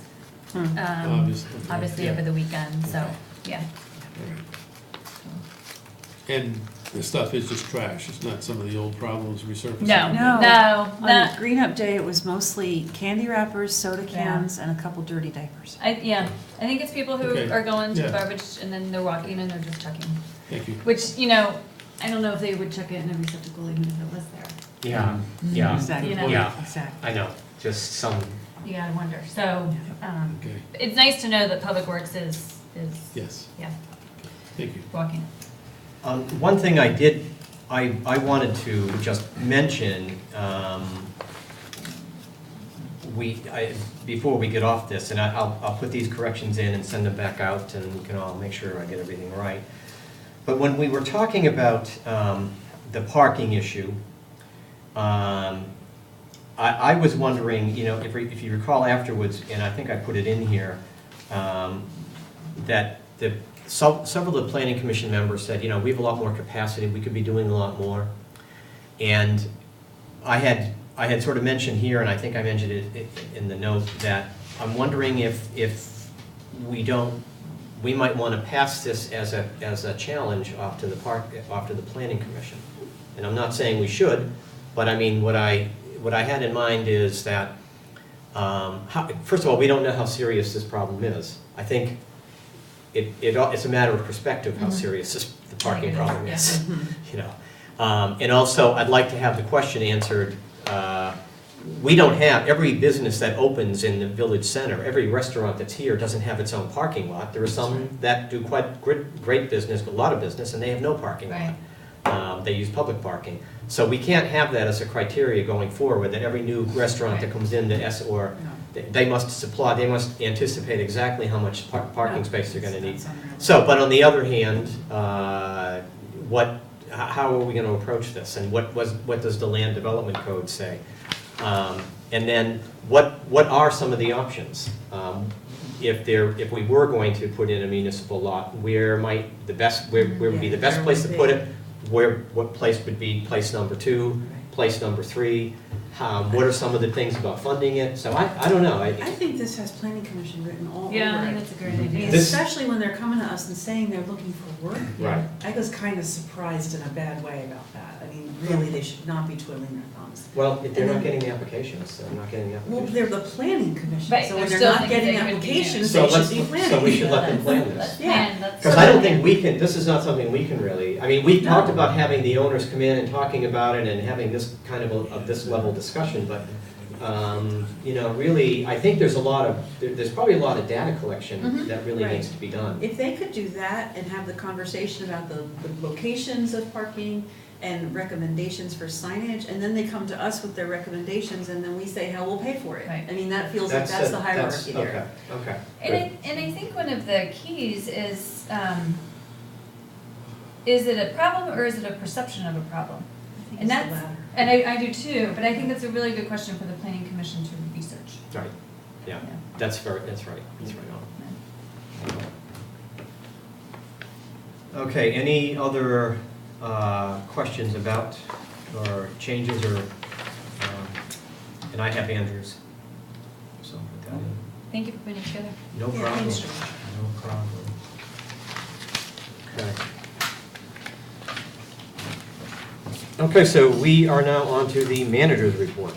obviously Yeah. over the weekend, so, yeah. And the stuff is just trash, it's not some of the old problems resurfacing. No, No. no, On Green Up Day, it was mostly candy wrappers, soda Yeah. cans, and a couple dirty diapers. I think it's people who Okay. are going to Yeah. garbage and then they're walking and they're just chucking. Thank you. Which, I don't know if they would chuck it in a receptacle even if it was there. Yeah, yeah, Exactly. You know. Yeah. Exactly. I know, just some, You gotta wonder. So, Okay, it's nice to know that Public Works is yes, yeah, thank you. walking. One thing I wanted to just mention, before we get off this, and I'll put these corrections in and send them back out, and we can all make sure I get everything right. But when we were talking about the parking issue, I was wondering, if you recall afterwards, and I think I put it in here, that several of the planning commission members said, we have a lot more capacity, we could be doing a lot more. And I had sort of mentioned here, and I think I mentioned it in the note, that I'm wondering if we might want to pass this as a challenge off to the planning commission. And I'm not saying we should, but I mean, what I had in mind is that, first of all, we don't know how serious this problem is. I think it's a matter of perspective how serious the parking problem is. And also, I'd like to have the question answered. We don't have, every business that opens in the village center, every restaurant that's here doesn't have its own parking lot. There are some that do quite great business, a lot of business, and they have no parking lot. They use public parking. So we can't have that as a criteria going forward, that every new restaurant that comes into they must anticipate exactly how much parking space they're gonna need. So, but on the other hand, how are we gonna approach this? And what does the land development code say? And then, what are some of the options? If we were going to put in a municipal lot, where would be the best place to put it? What place would be place number 2, place number 3? What are some of the things about funding it? So I don't know. I think this has planning commission written all over it. Yeah, I think that's a great idea. Especially when they're coming to us and saying they're looking for work. Right. I was kind of surprised in a bad way about that. I mean, really, they should not be twiddling their thumbs. Well, if they're not getting the applications, they're not getting the Well, applications. they're the planning commission, Right, so they're when they're still not thinking getting they would be applications, So they should be planning. so we should let them plan this. Let's Yeah. plan, let's. Because I don't think this is not something we can really, I mean, we've talked about having the owners come in and talking about it and having this kind of this level discussion, but, really, I think there's probably a lot of data collection that really Right. needs to be done. If they could do that and have the conversation about the locations of parking and recommendations for signage, and then they come to us with their recommendations, and then we say how we'll pay for it. Right. I mean, that feels like that's the hierarchy there. Okay, And I think one of the keys is it a problem or is it a perception of a problem? I think And it's the that's, latter. and I do too, but I think that's a really good question for the planning commission to research. Right, yeah, Yeah. that's right on. Okay, any other questions about, or changes or And I have Andrews. So put that in. Thank you for putting it together. No Yeah, problem. thanks, George. No problem. Okay. Okay, so we are now on to the manager's report.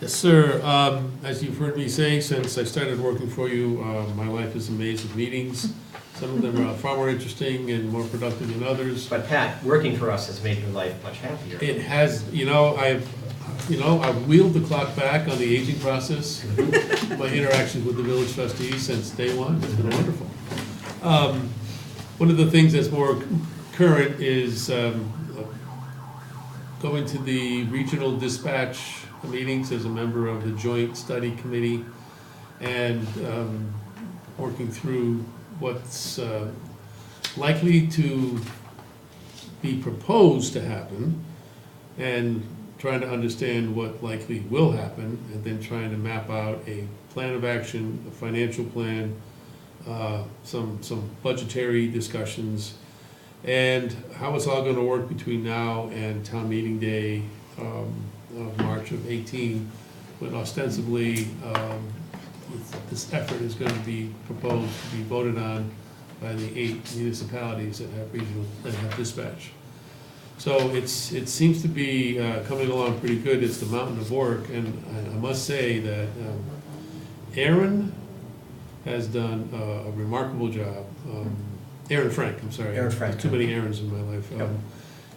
Yes, sir. As you've heard me say since I started working for you, my life is a maze of meetings. Some of them are far more interesting and more productive than others. But Pat, working for us has made your life much happier. It has, I've wheeled the clock back on the aging process. My interactions with the village trustees since day one has been wonderful. One of the things that's more current is going to the regional dispatch meetings as a member of the joint study committee and working through what's likely to be proposed to happen and trying to understand what likely will happen, and then trying to map out a plan of action, a financial plan, some budgetary discussions, and how it's all gonna work between now and town meeting day of March of 18, when ostensibly this effort is gonna be proposed to be voted on by the 8 municipalities that have dispatch. So it seems to be coming along pretty good. It's the mountain of work, and I must say that Aaron has done a remarkable job. Aaron Frank, I'm sorry. Aaron Frank. There's too many Aarons in my life. Yep.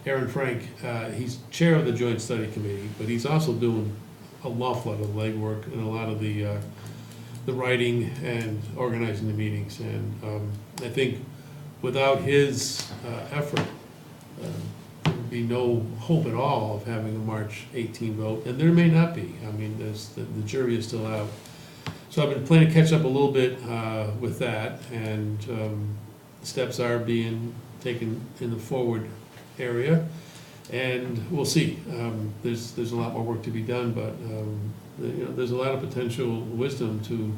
Aaron Frank, he's chair of the Joint Study Committee, but he's also doing a awful lot of legwork and a lot of the writing and organizing the meetings. And I think without his effort, there would be no hope at all of having a March 18 vote, and there may not be. I mean, the jury is still out. So I've been planning to catch up a little bit with that, and steps are being taken in the forward area, and we'll see. There's a lot more work to be done, but there's a lot of potential wisdom to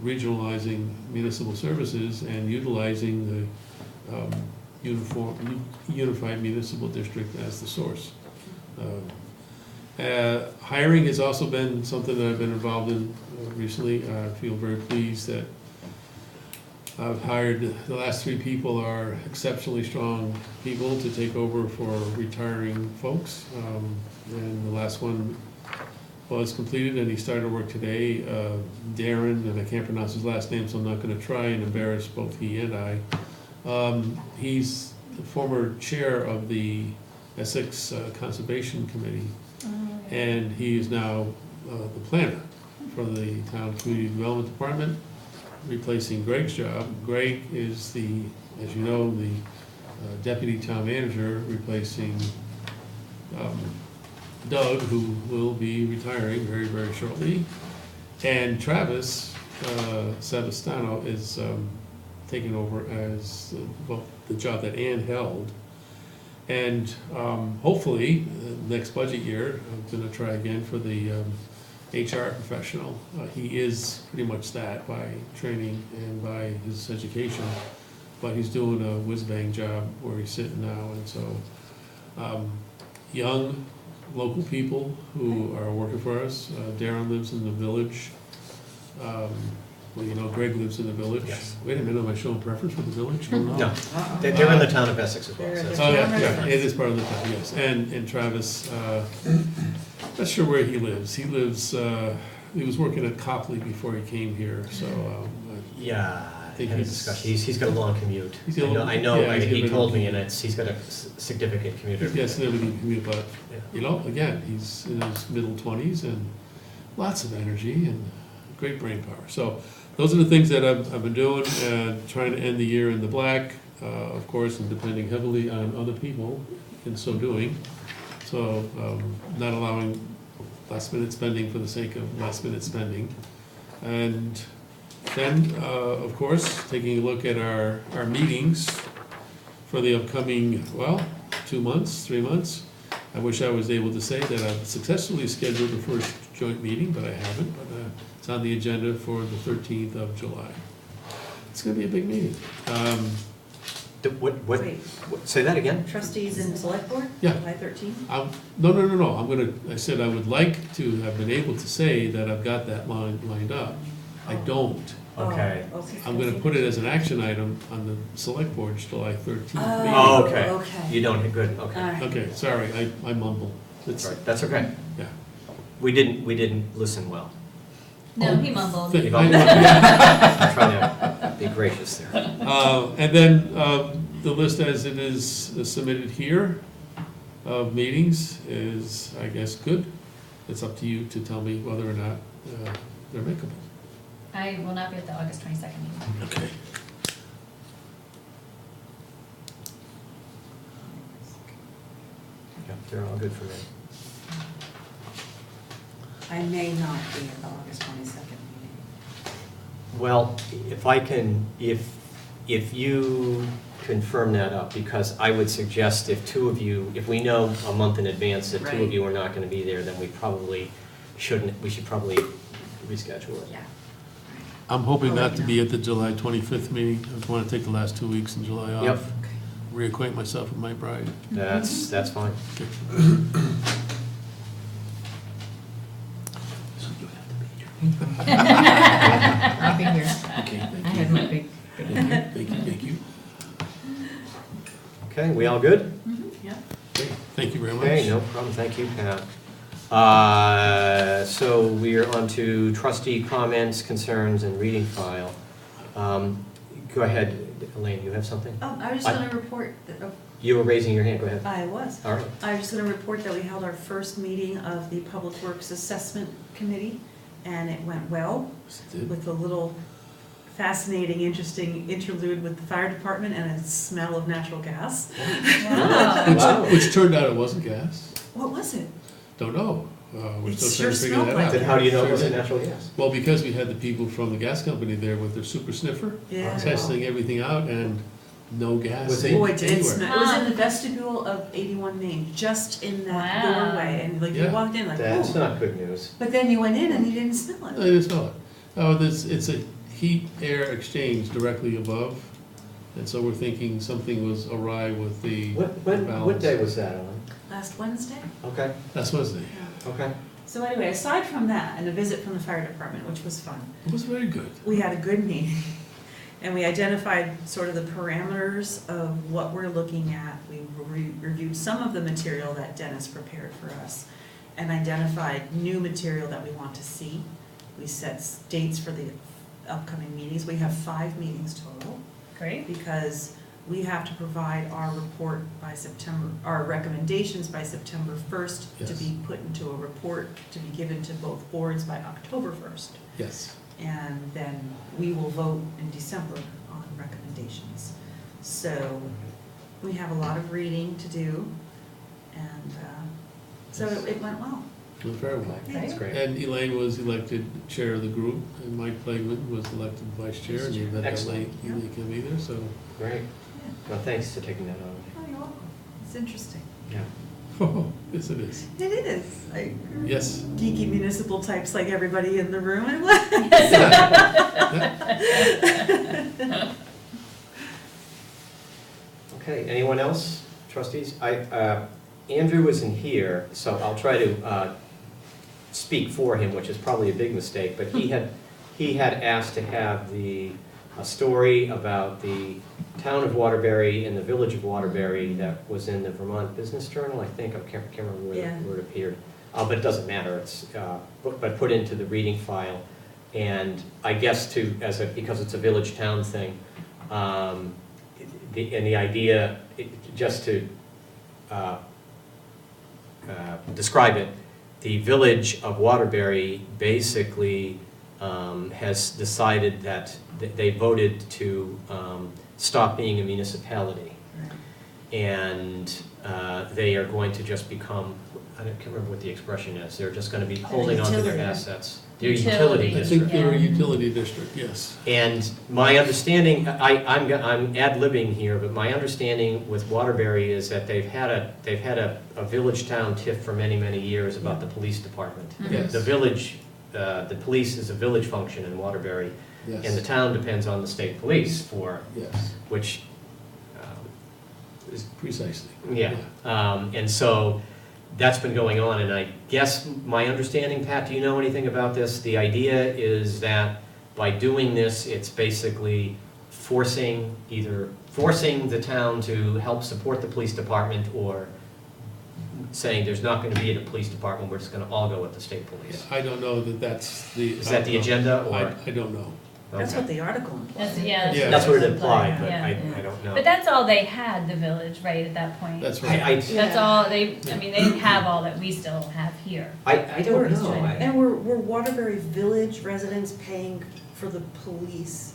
regionalizing municipal services and utilizing the unified municipal district as the source. Hiring has also been something that I've been involved in recently. I feel very pleased that I've hired, the last 3 people are exceptionally strong people to take over for retiring folks. And the last one was completed and he started work today. Darren, and I can't pronounce his last name, so I'm not gonna try and embarrass both he and I. He's the former chair of the Essex Conservation Committee, and he is now the planner for the town community development department, replacing Greg's job. Greg is the, as you know, the deputy town manager, replacing Doug, who will be retiring very, very shortly. And Travis Savastano is taking over as the job that Ann held. And hopefully, next budget year, I'm gonna try again for the HR professional. He is pretty much that by training and by his education, but he's doing a whiz-bang job where he's sitting now. And so, young local people who are working for us. Darren lives in the village. Well, you know, Greg lives in the village. Yes. Wait a minute, am I showing preference for the village? Oh, no. No, they're in the town of Essex as well. So that's- Oh, yeah, it is part of the town, yes. And Travis, not sure where he lives. He lives, he was working at Copley before he came here, so. Yeah, I think had a he's- discussion. He's got a long commute. He's got a long- I know, yeah, he's he got a- told me, and he's got a significant commute. Yes, never did commute, but, Yeah. you know, again, he's in his middle 20s and lots of energy and great brain power. So those are the things that I've been doing, trying to end the year in the black, of course, and depending heavily on other people in so doing. So not allowing last minute spending for the sake of last minute spending. And then, of course, taking a look at our meetings for the upcoming, 2 months, 3 months. I wish I was able to say that I've successfully scheduled the first joint meeting, but I haven't. But it's on the agenda for the 13th of July. It's gonna be a big meeting. Wait. Say that again? Trustees and select board? Yeah. July 13th? No, I said I would like to have been able to say that I've got that lined up. I don't. Okay. Oh, okay. I'm gonna put it as an action item on the select board's July 13th meeting. Oh, okay. Okay. You don't, good, All okay. right. Okay, sorry, I mumble. That's right, that's okay. Yeah. We didn't listen well. No, he mumbled. Th- I'm I- trying to be gracious there. And then the list as it is submitted here of meetings is, I guess, good. It's up to you to tell me whether or not they're makeable. I will not be at the August 22nd meeting. Okay. Yeah, they're all good for me. I may not be at the August 22nd meeting. Well, if I can, if you confirm that up, because I would suggest if two of you, if we know a month in advance that two Right. of you are not gonna be there, then we should probably reschedule it. Yeah. I'm hoping not to be at the July 25th meeting. I just want to take the last 2 weeks in July off. Yep. Okay. Reacquaint myself with my bride. That's fine. I'll be here. Okay, thank I you. had my big, Thank you. Okay, we all good? Yeah. Thank you very much. Okay, no problem, thank you, Pat. So we're on to trustee comments, concerns, and reading file. Go ahead, Elaine, you have something? I was just going to report that, You were raising your hand, go ahead. I was. All right. I was just going to report that we held our first meeting of the Public Works Assessment Committee, and it went well, with a little fascinating, interesting interlude with the fire department and a smell of natural gas. Wow. Wow. Which turned out it wasn't gas. What was it? Don't know. We're It still sure trying to figure smelled that like out. Then how do you know it Sure wasn't did. natural gas? Well, because we had the people from the gas company there with their super sniffer, Yeah. testing everything out, and no gas Was it- Boy, it did anywhere. smell. It was in the vestibule of 81 Main, just in that Wow. doorway, and like you Yeah. walked in like, That's oh. not good news. But then you went in and you didn't smell I it. didn't smell it. Oh, it's a heat-air exchange directly above, and so we're thinking something was awry with the What balance. day was that on? Last Wednesday. Okay, That's Wednesday. okay. So anyway, aside from that, and a visit from the fire department, which was fun, It was very good. we had a good meeting. And we identified sort of the parameters of what we're looking at. We reviewed some of the material that Dennis prepared for us and identified new material that we want to see. We set dates for the upcoming meetings. We have 5 meetings total Great. because we have to provide our report by September, our recommendations by September 1st to Yes. be put into a report to be given to both boards by October 1st. Yes. And then we will vote in December on recommendations. So we have a lot of reading to do, and so it went well. It was very well. That's great. And Elaine was elected chair of the group, and Mike Plagman was elected vice chair, and you let Excellent. Elaine come either, so. Great. Well, thanks for taking that on. Oh, you're welcome. It's interesting. Yeah. Oh, yes, it is. It is. Like Yes. geeky municipal types like everybody in the room. It was. Okay, anyone else, trustees? Andrew isn't here, so I'll try to speak for him, which is probably a big mistake, but he had asked to have a story about the town of Waterbury and the village of Waterbury that was in the Vermont Business Journal, I think, I can't remember where it appeared. But it doesn't matter, it's, but put into the reading file. And I guess because it's a village-town thing, and the idea, just to describe it, the village of Waterbury basically has decided that they voted to stop being a municipality. And they are going to just become, I can't remember what the expression is, they're just going to be holding on to their utility. assets. They're a Utility. utility I think district. they're a utility district, yes. And my understanding, I'm ad-libbing here, but my understanding with Waterbury is that they've had a village town tiff for many, many years about the police department. Yes. The village, the police is a village function in Waterbury, and the Yes, town depends on the state police for, yes. which Precisely. Yeah, and so that's been going on, and I guess my understanding, Pat, do you know anything about this? The idea is that by doing this, it's basically forcing the town to help support the police department, or saying there's not gonna be a police department, we're just gonna all go with the state police. I don't know that that's the. Is that the agenda, or? I don't know. That's Okay. what the article implies. Yeah. Yeah. That's what it implied, but Yeah. I don't know. But that's all they had, the village, right, at that point? That's right. That's all, they didn't have all that we still have here. I don't know. And were Waterbury Village residents paying for the police,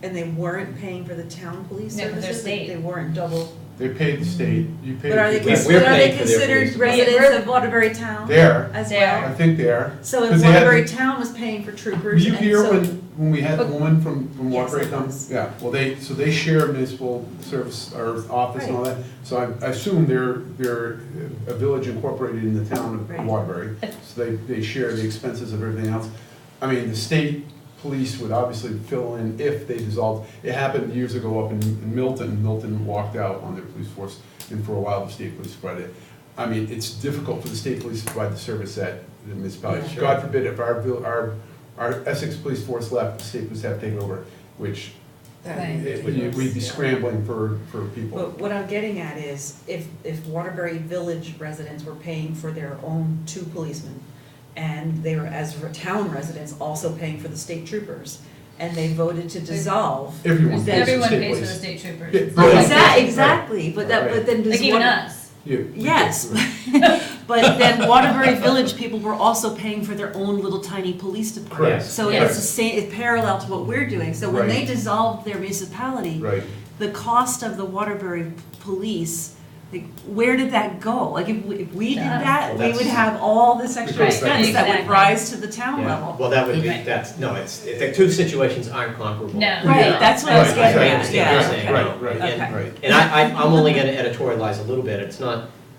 and they weren't paying for the town police No, 'cause they're services? state. They weren't double, They paid the state, you paid. but are they the- We're considered, paying for their considered police. residents of Waterbury Town There, as There. well? I think there. So if 'Cause they had- Waterbury Town was paying for Were troopers, you and here so. when we had the But- woman from Yes, Waterbury I come? was. Yeah, well, they share municipal service, or office and all that, so I assume they're a village incorporated in the town Right. of Waterbury. So they share the expenses of everything else. I mean, the state police would obviously fill in if they dissolved. It happened years ago up in Milton. Milton walked out on their police force, and for a while, the state police provided it. I mean, it's difficult for the state police to provide the service that the municipality. Yeah. God forbid, if our Essex police force left, the state police have to take over, which we'd be scrambling for people. But what I'm getting at is, if Waterbury Village residents were paying for their own 2 policemen, and they were, as town residents, also paying for the state troopers, and they voted to dissolve. Everyone pays for the Everyone state pays for the police. state troopers. Yeah, It's right. not like- Exactly, but then does Like even Water- us. Yeah. Yes, but then Waterbury Village people were also paying for their own little tiny police department. Correct. So Yes. it's the same, it's parallel to what we're doing. So when they Right. dissolved their municipality, Right. the cost of the Waterbury police, like, where did that go? Like, if we did that, Well, we would that's- have all this extra Right, expense that would exactly. rise to the town Yeah, level. well, that would be, Right. the two situations aren't comparable. No. Right, that's what I was Right, getting I at, understand what you're yeah, saying, okay. no, Right, and- Okay. Right. And I'm only gonna editorialize a little bit,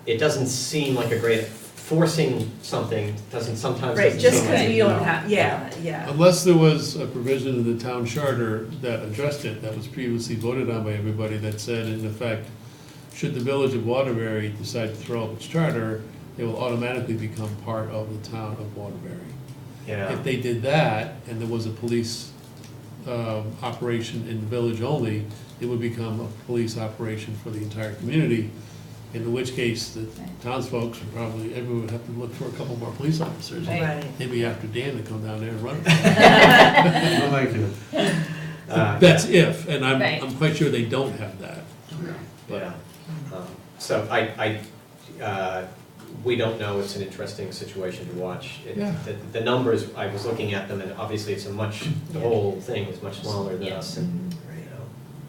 it doesn't seem like a great, forcing something sometimes Right, doesn't just seem because like. we don't have, yeah. Unless there was a provision in the town charter that addressed it, that was previously voted on by everybody, that said, in effect, should the village of Waterbury decide to throw up its charter, they will automatically become part of the town of Waterbury. Yeah, If they did that, and there was a police operation in the village only, it would become a police operation for the entire community, in which case the townsfolk would probably, everyone would have to look for a couple more police officers. Right. Maybe after Dan to come down there and run. No, thank you. That's if, and Right. I'm quite sure they don't have that. yeah. So we don't know, it's an interesting situation to watch. Yeah. The numbers, I was looking at them, and obviously it's the whole thing is much smaller than us, and, you know.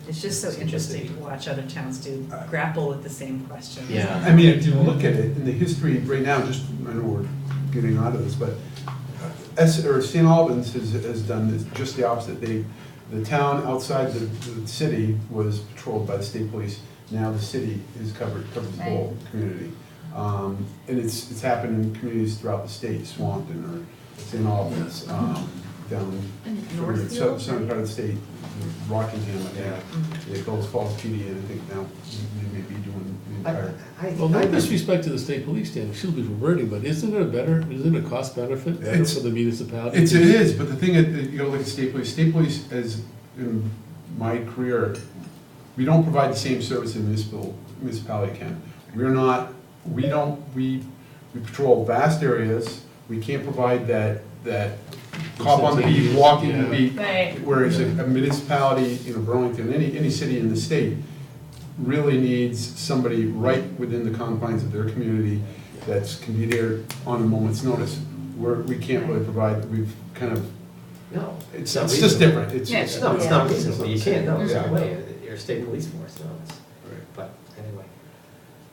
It's just so interesting to watch other towns do, grapple with the same questions. Yeah. I mean, if you look at it, in the history right now, just, I know we're getting out of this, but St. Albans has done this, just the opposite. The town outside the city was patrolled by the state police. Now the city is covers the whole community. And it's happened in communities throughout the state, Swanton or St. Albans, down from the southern part of the state, Rockingham, I think. Yeah, Bells Falls PD, and I think now they may be doing the entire. Well, no disrespect to the state police, Dan, excuse me for wording, but isn't it a cost benefit better It's- for the municipality? It is, but the thing is, you gotta look at state police, as in my career, we don't provide the same service a municipality can. We patrol vast areas, we can't provide that cop on the beat, walking the beat. Right. Whereas a municipality, Burlington, any city in the state, really needs somebody right within the confines of their community that can be there on a moment's notice. We can't really provide, we've kind of, No. it's not just reasonable. different. It's No, it's not Yeah. reasonable, you can't, no, there's no Yeah. way, you're a state police force, no, it's, Right. but anyway.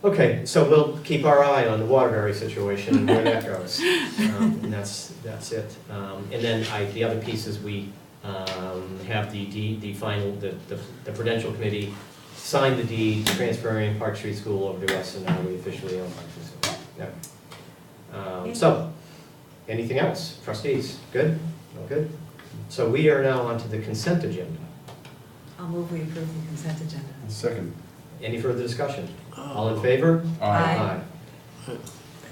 Okay, so we'll keep our eye on the Waterbury situation and where that goes. And that's it. And then the other piece is we have the final, the Prudential Committee signed the deed transferring Park Street School over to us, and now we officially own Park Street School. Yeah. So, anything else? Trustees, good? No good? So we are now onto the consent agenda. I'll move we approve the consent agenda. Second. Any further discussion? All in favor? Aye.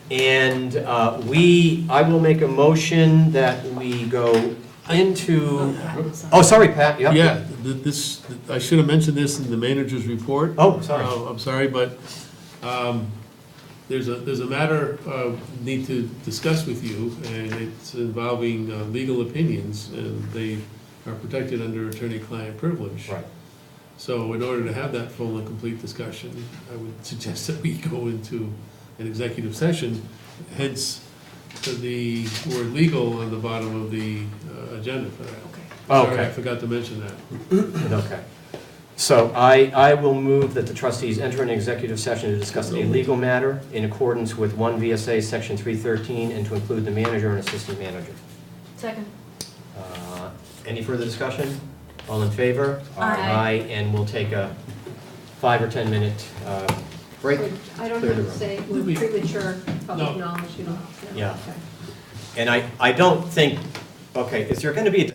And I will make a motion that we go into, oh, sorry, Pat, yep. Yeah, I should have mentioned this in the manager's report. Oh, sorry. I'm sorry, but there's a matter need to discuss with you, and it's involving legal opinions, and they are protected under attorney-client privilege. Right. So in order to have that full and complete discussion, I would suggest that we go into an executive session, hence the word legal on the bottom of the agenda for that. Sorry, I forgot to mention that. Okay. So I will move that the trustees enter an executive session to discuss a legal matter in accordance with 1 VSA Section 313 and to include the manager and assistant manager. Second. Any further discussion? All in favor? Aye. And we'll take a 5 or 10 minute break. I don't Clear have the to say Let me- with premature public No. knowledge, you know. Yeah. Okay. And I don't think, okay, is there going to be a